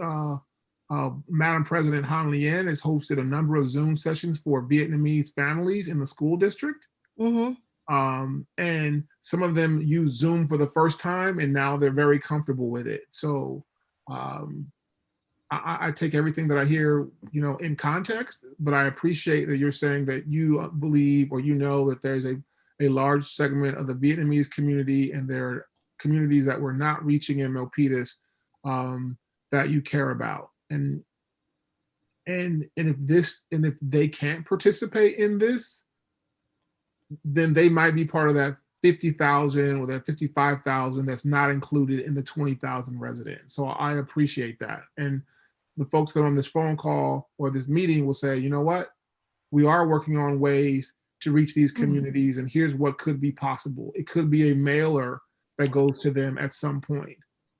Madam President Han Lien has hosted a number of Zoom sessions for Vietnamese families in the school district. Mm-hmm. And some of them use Zoom for the first time, and now they're very comfortable with it. So I take everything that I hear, in context, but I appreciate that you're saying that you believe, or that there's a large segment of the Vietnamese community, and there are communities that we're not reaching in Milpitas, that you care about. And if they can't participate in this, then they might be part of that 50,000 or that 55,000 that's not included in the 20,000 residents. So I appreciate that. And the folks that are on this phone call or this meeting will say, you know what, we are working on ways to reach these communities, and here's what could be possible. It could be a mailer that goes to them at some point.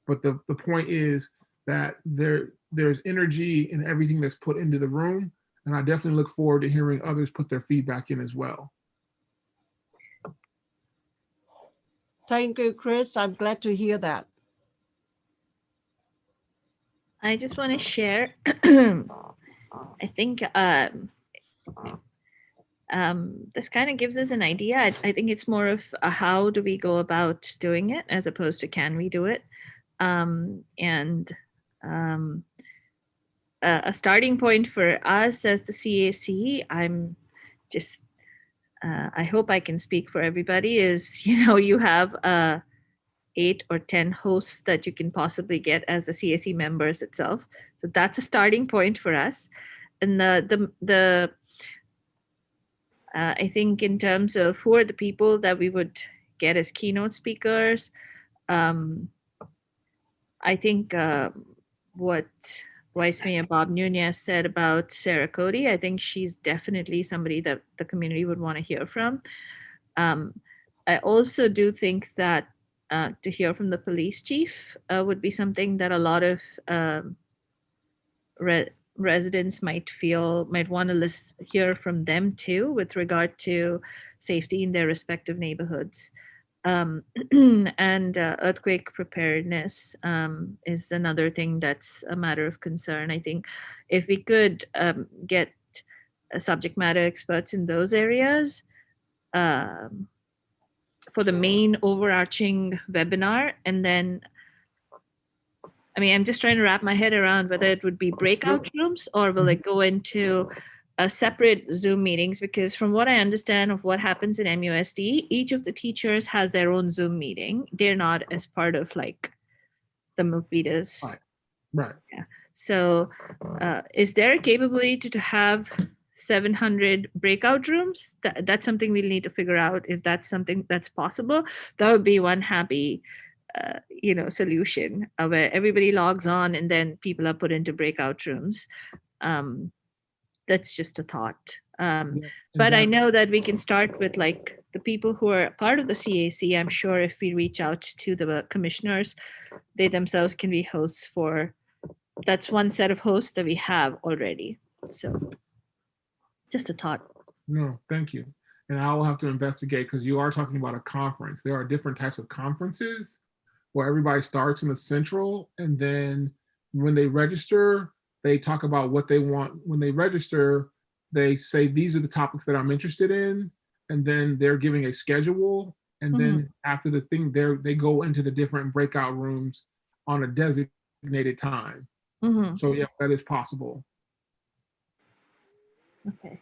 But the point is that there's energy in everything that's put into the room. And I definitely look forward to hearing others put their feedback in as well. Thank you, Chris. I'm glad to hear that. I just want to share. I think this kind of gives us an idea. I think it's more of a how do we go about doing it, as opposed to can we do it. A starting point for us as the CAC, I'm just, I hope I can speak for everybody, is, you have 8 or 10 hosts that you can possibly get as the CAC members itself. So that's a starting point for us. And I think in terms of who are the people that we would get as keynote speakers, I think what Vice Mayor Bob Nunez said about Sarah Cody, I think she's definitely somebody that the community would want to hear from. I also do think that to hear from the police chief would be something that a lot of residents might want to hear from them too with regard to safety in their respective neighborhoods. And earthquake preparedness is another thing that's a matter of concern. I think if we could get subject matter experts in those areas for the main overarching webinar, and then I mean, I'm just trying to wrap my head around whether it would be breakout rooms or will it go into separate Zoom meetings, because from what I understand of what happens in MUSD, each of the teachers has their own Zoom meeting. They're not as part of like the Milpitas. Right. Yeah. So is there a capability to have 700 breakout rooms? That's something we'll need to figure out if that's something that's possible. That would be one happy solution where everybody logs on and then people are put into breakout rooms. That's just a thought. But I know that we can start with like the people who are part of the CAC. I'm sure if we reach out to the commissioners, they themselves can be hosts for, that's one set of hosts that we have already. So just a thought. No, thank you. And I will have to investigate, because you are talking about a conference. There are different types of conferences where everybody starts in the central, and then when they register, they talk about what they want. When they register, they say, these are the topics that I'm interested in, and then they're giving a schedule. And then after the thing, they go into the different breakout rooms on a designated time. So yeah, that is possible. Okay.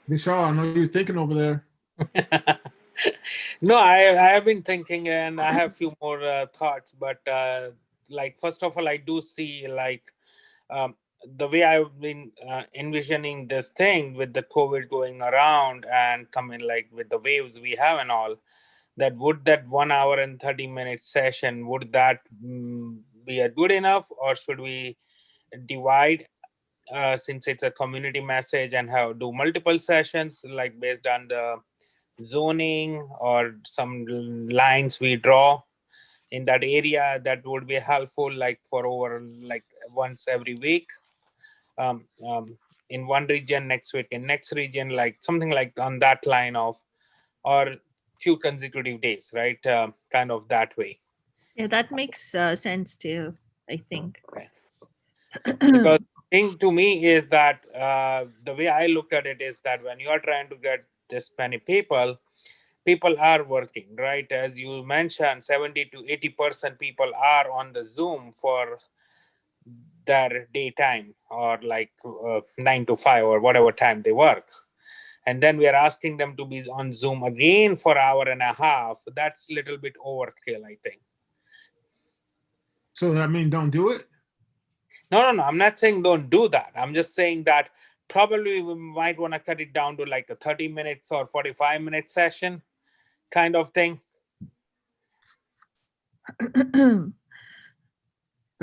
Vishal, I know you're thinking over there. No, I have been thinking, and I have a few more thoughts. But like, first of all, I do see like the way I've been envisioning this thing with the COVID going around and coming like with the waves we have and all, that would that 1 hour and 30-minute session, would that be a good enough, or should we divide since it's a community message and do multiple sessions like based on the zoning or some lines we draw in that area? That would be helpful, like for over like once every week in one region, next week in next region, like something like on that line of, or few consecutive days, right? Kind of that way. Yeah, that makes sense too, I think. Okay. Because thing to me is that the way I look at it is that when you are trying to get this many people are working, right? As you mentioned, 70 to 80% people are on the Zoom for their daytime, or like 9 to 5 or whatever time they work. And then we are asking them to be on Zoom again for an hour and a half. That's a little bit overkill, I think. So that means don't do it? No. I'm not saying don't do that. I'm just saying that probably we might want to cut it down to like a 30 minutes or 45-minute session kind of thing.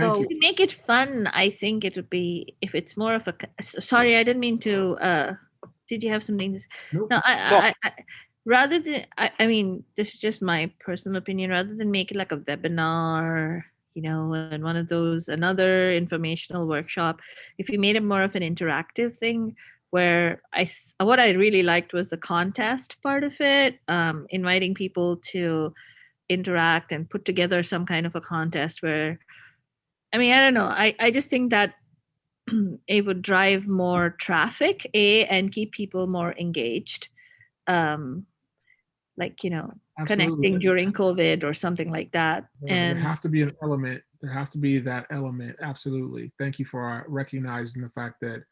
So to make it fun, I think it would be, if it's more of a, sorry, I didn't mean to, did you have something to say? Nope. No, I rather than, I mean, this is just my personal opinion, rather than make it like a webinar, and one of those, another informational workshop, if you made it more of an interactive thing, where what I really liked was the contest part of it, inviting people to interact and put together some kind of a contest where, I mean, I don't know, I just think that it would drive more traffic, and keep people more engaged, like, Absolutely. connecting during COVID or something like that. And there has to be an element. There has to be that element. Absolutely. Thank you for recognizing the fact that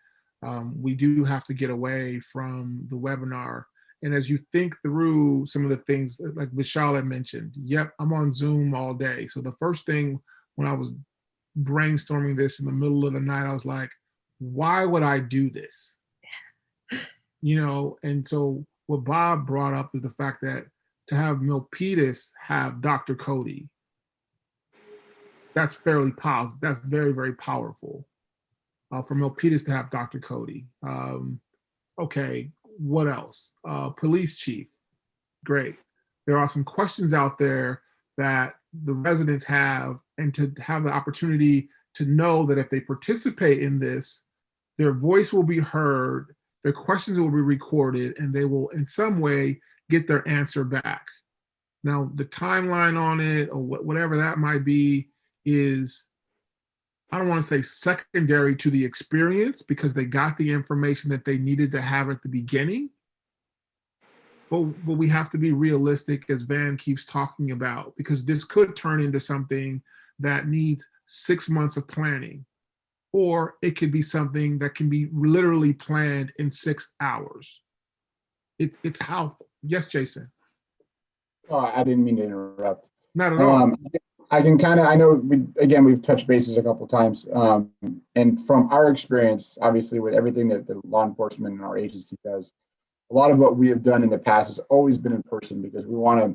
we do have to get away from the webinar. And as you think through some of the things like Vishal had mentioned, yep, I'm on Zoom all day. So the first thing when I was brainstorming this in the middle of the night, I was like, why would I do this? And so what Bob brought up is the fact that to have Milpitas have Dr. Cody, that's fairly positive. That's very, very powerful. For Milpitas to have Dr. Cody. Okay, what else? Police chief, great. There are some questions out there that the residents have, and to have the opportunity to know that if they participate in this, their voice will be heard, their questions will be recorded, and they will in some way get their answer back. Now, the timeline on it or whatever that might be is, I don't want to say secondary to the experience, because they got the information that they needed to have at the beginning. But we have to be realistic, as Van keeps talking about, because this could turn into something that needs 6 months of planning, or it could be something that can be literally planned in 6 hours. It's how, yes, Jason. Oh, I didn't mean to interrupt. Not at all. I can kind of, I know, we've touched bases a couple of times. And from our experience, obviously, with everything that the law enforcement and our agency does, a lot of what we have done in the past has always been in person, because we want to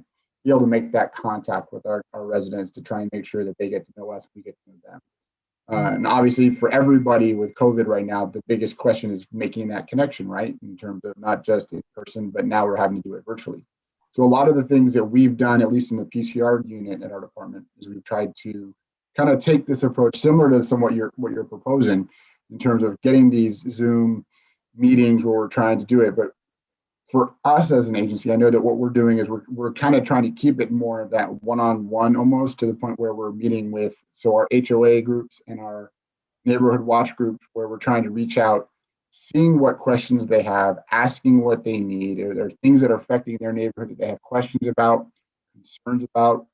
be able to make that contact with our residents to try and make sure that they get to know us, we get to know them. And obviously, for everybody with COVID right now, the biggest question is making that connection, right? In terms of not just in person, but now we're having to do it virtually. So a lot of the things that we've done, at least in the PCR unit at our department, is we've tried to kind of take this approach similar to what you're proposing, in terms of getting these Zoom meetings where we're trying to do it. But for us as an agency, I know that what we're doing is we're kind of trying to keep it more of that one-on-one, almost to the point where we're meeting with, so our HOA groups and our neighborhood watch groups, where we're trying to reach out, seeing what questions they have, asking what they need. There are things that are affecting their neighborhood that they have questions about, concerns about,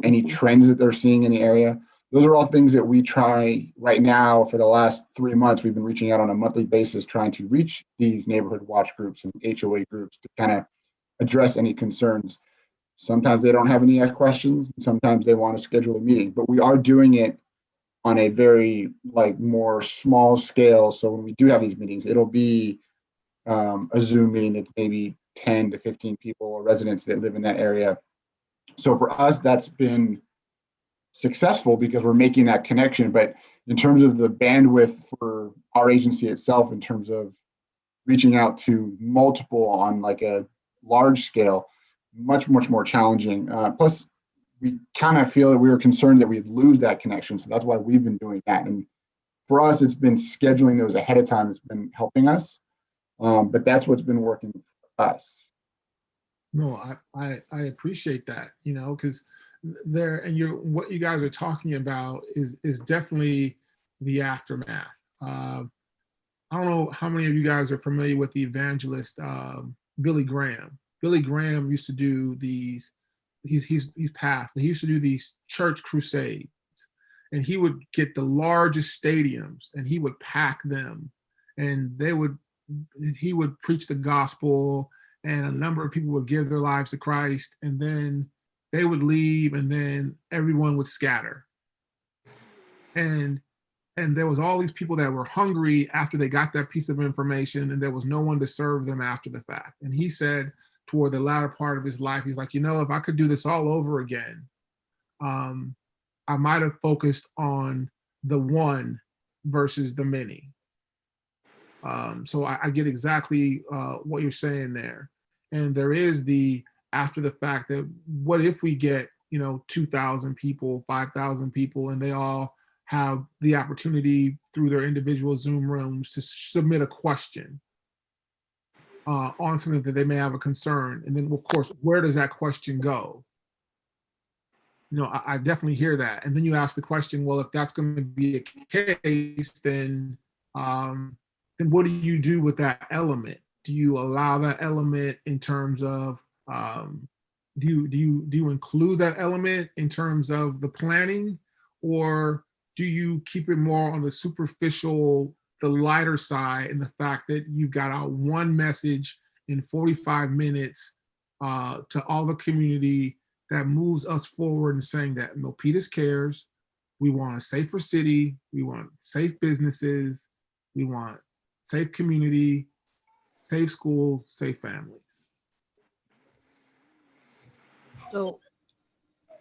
any trends that they're seeing in the area. Those are all things that we try right now. For the last 3 months, we've been reaching out on a monthly basis, trying to reach these neighborhood watch groups and HOA groups to kind of address any concerns. Sometimes they don't have any questions, and sometimes they want to schedule a meeting, but we are doing it on a very more small scale. So when we do have these meetings, it'll be a Zoom meeting that's maybe 10 to 15 people or residents that live in that area. So for us, that's been successful because we're making that connection. But in terms of the bandwidth for our agency itself, in terms of reaching out to multiple on a large scale, much more challenging. Plus, we kind of feel that we were concerned that we'd lose that connection. So that's why we've been doing that. And for us, it's been scheduling those ahead of time. It's been helping us. But that's what's been working for us. No, I appreciate that, because what you guys are talking about is definitely the aftermath. I don't know how many of you guys are familiar with the evangelist Billy Graham. Billy Graham used to do these. He's passed, but he used to do these church crusades, and he would get the largest stadiums and he would pack them, and he would preach the gospel, and a number of people would give their lives to Christ, and then they would leave, and then everyone would scatter. And there was all these people that were hungry after they got that piece of information, and there was no one to serve them after the fact. And he said toward the latter part of his life, he's like, if I could do this all over again, I might have focused on the one versus the many. So I get exactly what you're saying there. And there is the after the fact that what if we get 2,000 people, 5,000 people, and they all have the opportunity through their individual Zoom rooms to submit a question on something that they may have a concern. And then, of course, where does that question go? I definitely hear that. And then you ask the question, well, if that's going to be a case, then what do you do with that element? Do you allow that element in terms of, do you include that element in terms of the planning, or do you keep it more on the superficial, the lighter side, and the fact that you've got out one message in 45 minutes to all the community that moves us forward and saying that Milpitas cares, we want a safer city, we want safe businesses, we want safe community, safe school, safe families.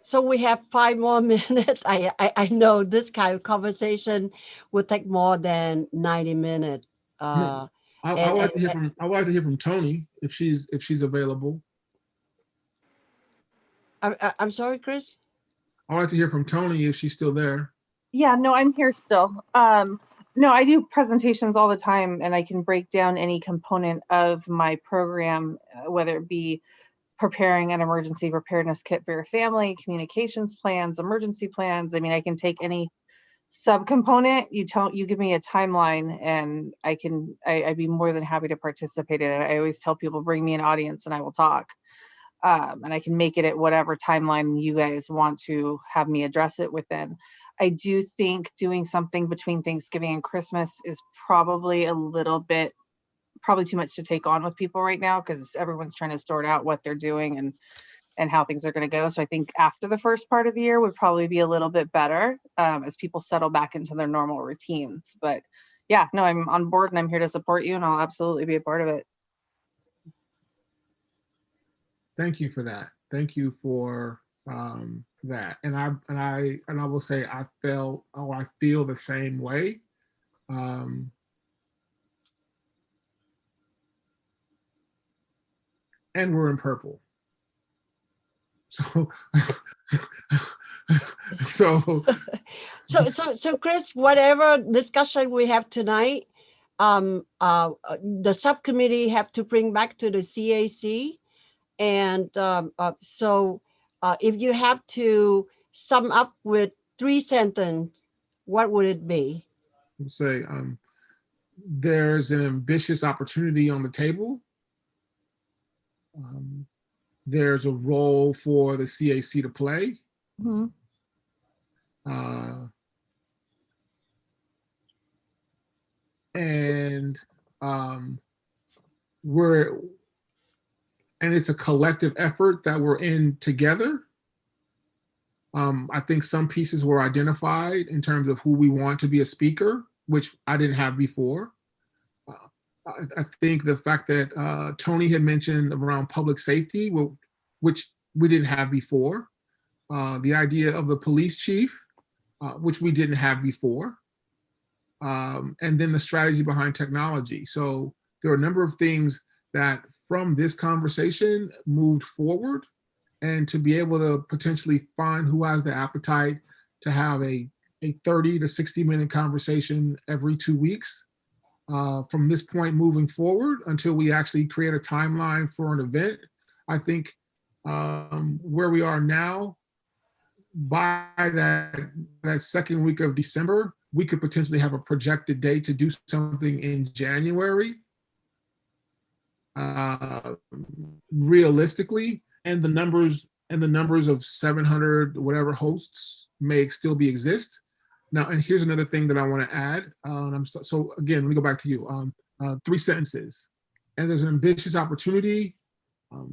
So we have 5 more minutes. I know this kind of conversation would take more than 90 minutes. I would like to hear from Tony if she's available. I'm sorry, Chris. I'd like to hear from Tony if she's still there. Yeah, no, I'm here still. No, I do presentations all the time, and I can break down any component of my program, whether it be preparing an emergency preparedness kit for your family, communications plans, emergency plans. I mean, I can take any subcomponent. You give me a timeline, and I'd be more than happy to participate in it. I always tell people, bring me an audience, and I will talk. And I can make it at whatever timeline you guys want to have me address it within. I do think doing something between Thanksgiving and Christmas is probably too much to take on with people right now, because everyone's trying to sort out what they're doing and how things are going to go. So I think after the first part of the year would probably be a little bit better, as people settle back into their normal routines. But yeah, no, I'm on board and I'm here to support you, and I'll absolutely be a part of it. Thank you for that. Thank you for that. And I will say I feel the same way. And we're in purple. So so Chris, whatever discussion we have tonight, the subcommittee have to bring back to the CAC. And so if you have to sum up with 3 sentences, what would it be? I'll say there's an ambitious opportunity on the table. There's a role for the CAC to play. Mm-hmm. And it's a collective effort that we're in together. I think some pieces were identified in terms of who we want to be a speaker, which I didn't have before. I think the fact that Tony had mentioned around public safety, which we didn't have before. The idea of the police chief, which we didn't have before. And then the strategy behind technology. So there are a number of things that from this conversation moved forward, and to be able to potentially find who has the appetite to have a 30 to 60-minute conversation every 2 weeks from this point moving forward until we actually create a timeline for an event. I think where we are now, by that second week of December, we could potentially have a projected date to do something in January. Realistically, and the numbers of 700 whatever hosts may still exist. Now, and here's another thing that I want to add. So again, let me go back to you. 3 sentences. And there's an ambitious opportunity. I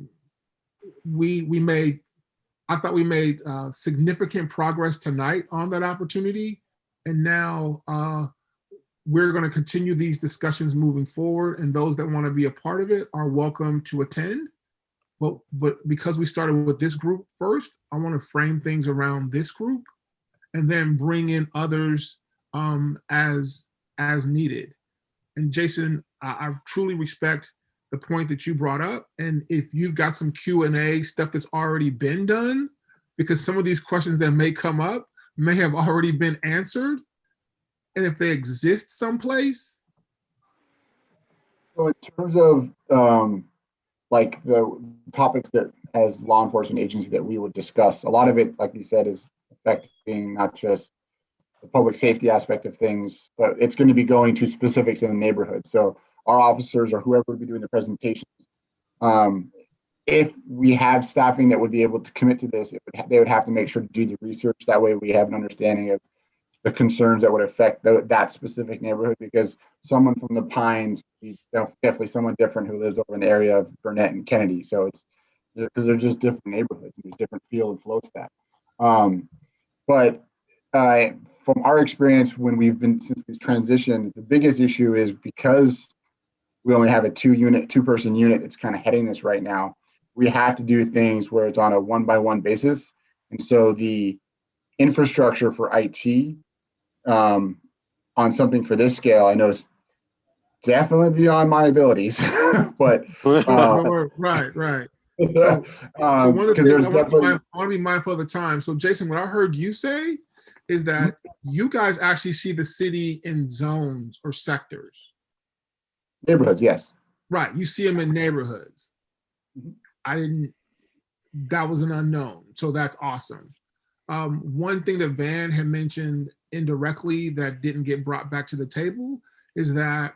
thought we made significant progress tonight on that opportunity. And now we're going to continue these discussions moving forward, and those that want to be a part of it are welcome to attend. But because we started with this group first, I want to frame things around this group and then bring in others as needed. And Jason, I truly respect the point that you brought up. And if you've got some Q&A stuff that's already been done, because some of these questions that may come up may have already been answered, and if they exist someplace. So in terms of like the topics that as law enforcement agency that we would discuss, a lot of it, like you said, is affecting not just the public safety aspect of things, but it's going to be going to specifics in the neighborhood. So our officers or whoever would be doing the presentations, if we have staffing that would be able to commit to this, they would have to make sure to do the research. That way we have an understanding of the concerns that would affect that specific neighborhood, because someone from the Pines, definitely someone different who lives over in the area of Burnett and Kennedy. So it's because they're just different neighborhoods and there's different feel and flow to that. But from our experience, since we've transitioned, the biggest issue is because we only have a 2-person unit, it's kind of heading this right now. We have to do things where it's on a 1-by-1 basis. And so the infrastructure for IT on something for this scale, I know is definitely beyond my abilities, but right. So one of the Because things there's definitely I want to be mindful of the time. So Jason, what I heard you say is that you guys actually see the city in zones or sectors. neighborhoods, yes. Right. You see them in neighborhoods. Mhm. I didn't, that was an unknown. So that's awesome. One thing that Van had mentioned indirectly that didn't get brought back to the table is that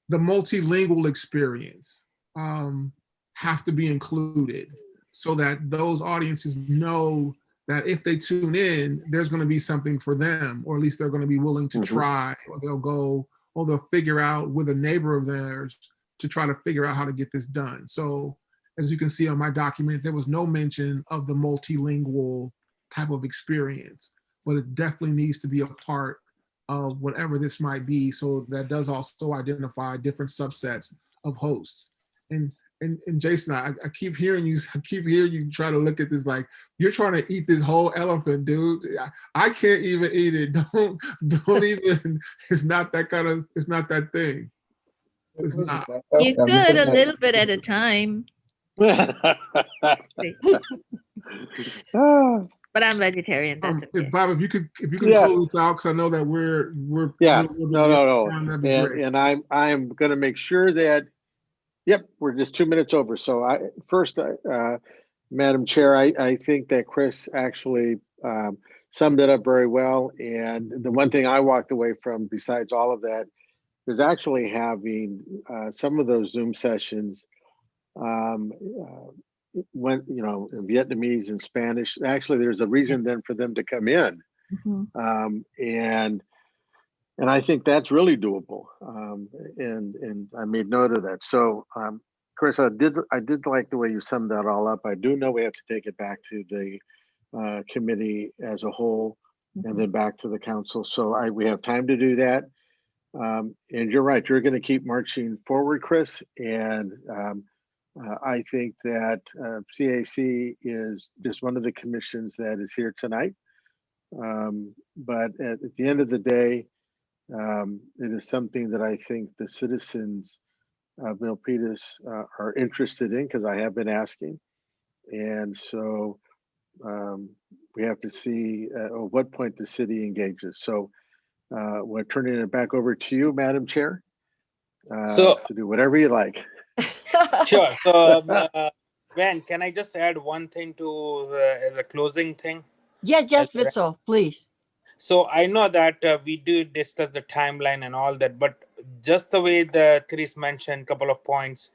the multilingual experience has to be included so that those audiences know that if they tune in, there's going to be something for them, or at least they're going to be willing to try, or they'll go, or they'll figure out with a neighbor of theirs to try to figure out how to get this done. So as you can see on my document, there was no mention of the multilingual type of experience, but it definitely needs to be a part of whatever this might be. So that does also identify different subsets of hosts. And Jason, I keep hearing you try to look at this like you're trying to eat this whole elephant, dude. I can't even eat it. Don't even, it's not that thing. It's not. You could a little bit at a time. But I'm vegetarian. That's okay. Bob, if you could Yeah. close this out, because I know that we're Yes, no. and I'm going to make sure that. Yep, we're just 2 minutes over. So Madam Chair, I think that Chris actually summed it up very well. And the one thing I walked away from, besides all of that, is actually having some of those Zoom sessions when in Vietnamese and Spanish. Actually, there's a reason then for them to come in, and I think that's really doable. And I made note of that. So, Chris, I did like the way you summed that all up. I do know we have to take it back to the committee as a whole, and then back to the council. So we have time to do that. And you're right. You're going to keep marching forward, Chris. And I think that CAC is just one of the commissions that is here tonight. But at the end of the day, it is something that I think the citizens of Milpitas are interested in, because I have been asking. And so we have to see at what point the city engages. So we're turning it back over to you, Madam Chair, to do whatever you like. Sure. So, Van, can I just add one thing to as a closing thing? Yeah, just Vitzel, please. So I know that we do discuss the timeline and all that, but just the way the Chris mentioned a couple of points,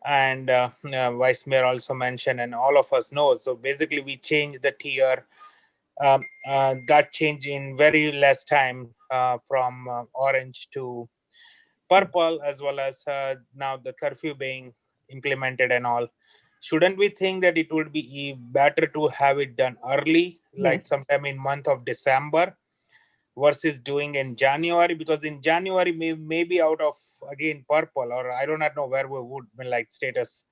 and Vice Mayor also mentioned, and all of us know. So basically, we changed the tier. That change in very less time from orange to purple, as well as now the curfew being implemented and all. Shouldn't we think that it would be better to have it done early, like sometime in month of December, versus doing in January? Because in January, maybe out of, again, purple, or I do not know where we would be like status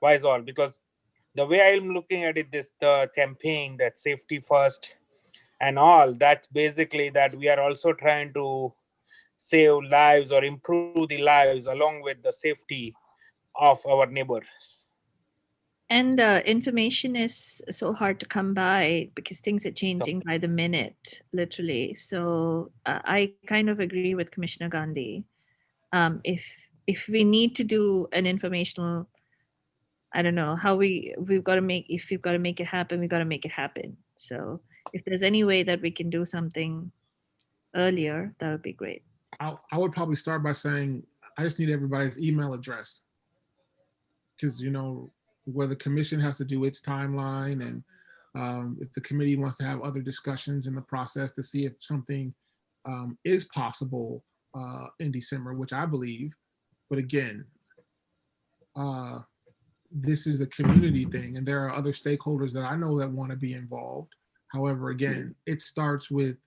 wise all, because the way I'm looking at it, the campaign that safety first and all, that's basically that we are also trying to save lives or improve the lives along with the safety of our neighbors. And information is so hard to come by because things are changing by the minute, literally. So I kind of agree with Commissioner Gandhi. If we need to do an informational, I don't know how we've got to make, if we've got to make it happen, we've got to make it happen. So if there's any way that we can do something earlier, that would be great. I would probably start by saying I just need everybody's email address, because where the commission has to do its timeline, and if the committee wants to have other discussions in the process to see if something is possible in December, which I believe. But again, this is a community thing, and there are other stakeholders that I know that want to be involved. However, again, it starts with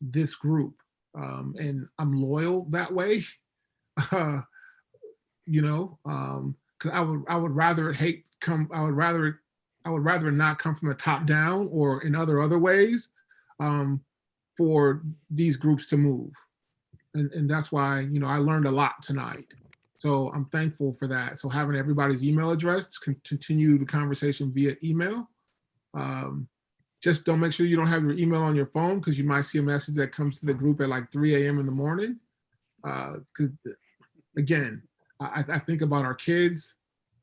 this group, and I'm loyal that way. Because I would rather I would rather not come from the top down or in other ways for these groups to move. And that's why, I learned a lot tonight. So I'm thankful for that. So having everybody's email address, continue the conversation via email. Just don't make sure you don't have your email on your phone, because you might see a message that comes to the group at like 3 a.m. in the morning. Because again, I think about our kids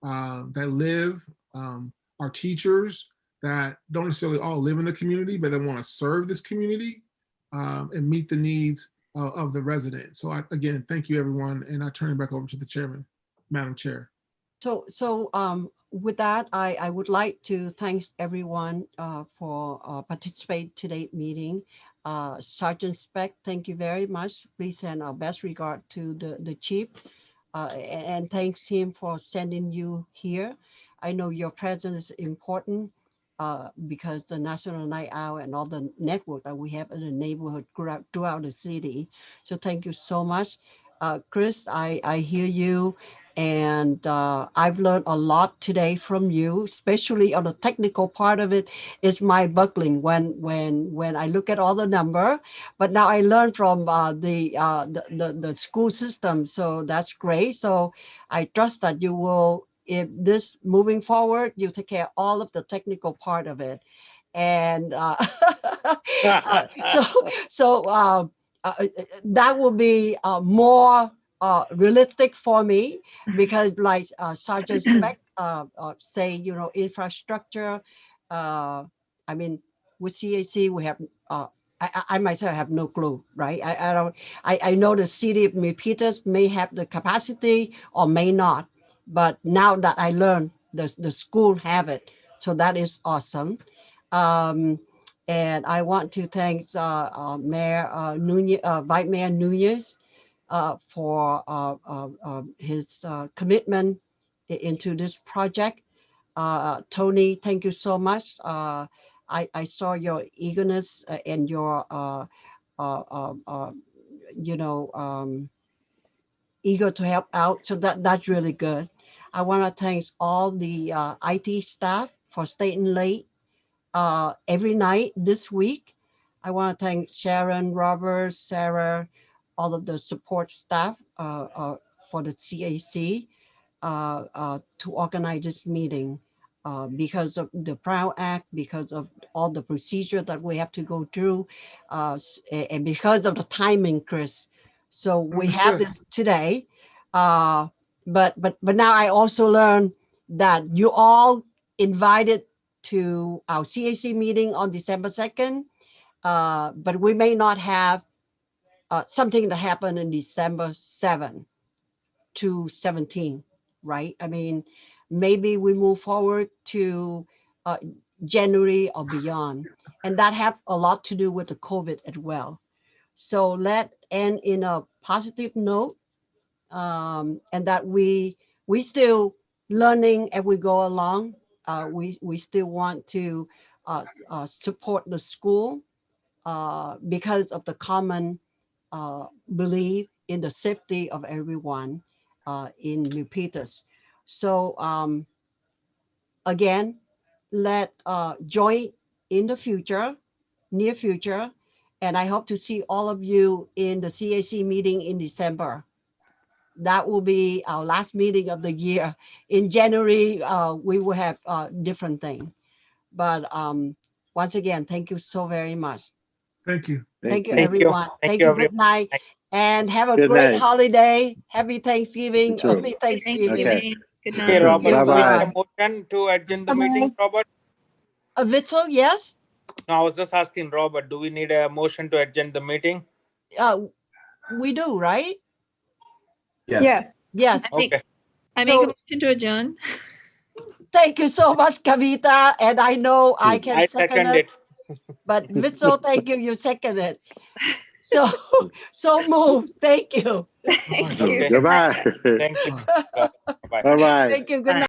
that live, our teachers that don't necessarily all live in the community, but they want to serve this community and meet the needs of the resident. So again, thank you everyone. And I turn it back over to the chairman, Madam Chair. So with that, I would like to thank everyone for participating today's meeting. Sergeant Speck, thank you very much. Please send our best regard to the chief and thanks him for sending you here. I know your presence is important because the National Night Out and all the network that we have in the neighborhood throughout the city. So thank you so much. Chris, I hear you. And I've learned a lot today from you, especially on the technical part of it. Is mind boggling when I look at all the number. But now I learned from the school system, so that's great. So I trust that you will, if this moving forward, you take care of all of the technical part of it, and so that will be more realistic for me, because like Sergeant Speck say, you know, infrastructure. I mean, with CAC we have. I myself have no clue, right? I don't. I know the city of Milpitas may have the capacity or may not, but now that I learned the school have it, so that is awesome. And I want to thank Mayor Nunez, Vice Mayor Nunez, for his commitment into this project. Tony, thank you so much. I saw your eagerness and your, eager to help out. So that's really good. I want to thank all the IT staff for staying late every night this week. I want to thank Sharon, Robert, Sarah, all of the support staff for the CAC to organize this meeting because of the Proud Act, because of all the procedure that we have to go through, and because of the timing, Chris. So we have this today, but now I also learned that you all invited to our CAC meeting on December 2nd, but we may not have something that happened in December 7 to 17, right? I mean, maybe we move forward to January or beyond, and that have a lot to do with the COVID as well. So let end in a positive note, and that we still learning as we go along. We still want to support the school because of the common belief in the safety of everyone in Milpitas. So again, let join in the future, near future, and I hope to see all of you in the CAC meeting in December. That will be our last meeting of the year. In January, we will have different thing. But once again, thank you so very much. Thank you. Thank you, Thank you. everyone. Thank Thank you, you. Good everyone. night. And have a Good great night. holiday. Happy Thanksgiving. You too. Early Thanksgiving. Okay. Good Hey, night. Robert, you. do we need Bye-bye. a motion to adjourn the Bye-bye. meeting, Robert? Vitzel, yes? No, I was just asking Robert, do we need a motion to adjourn the meeting? We do, right? Yes. Yeah. Yes. Okay. I make a So motion to adjourn. thank you so much, Kavita. And I know I can I second second it. it. But Vitzel, thank you. You second it. So moved. Thank you. Thank Bye-bye. you. Okay. Goodbye. Thank you. Bye. Bye. Bye-bye. Thank you. Good night.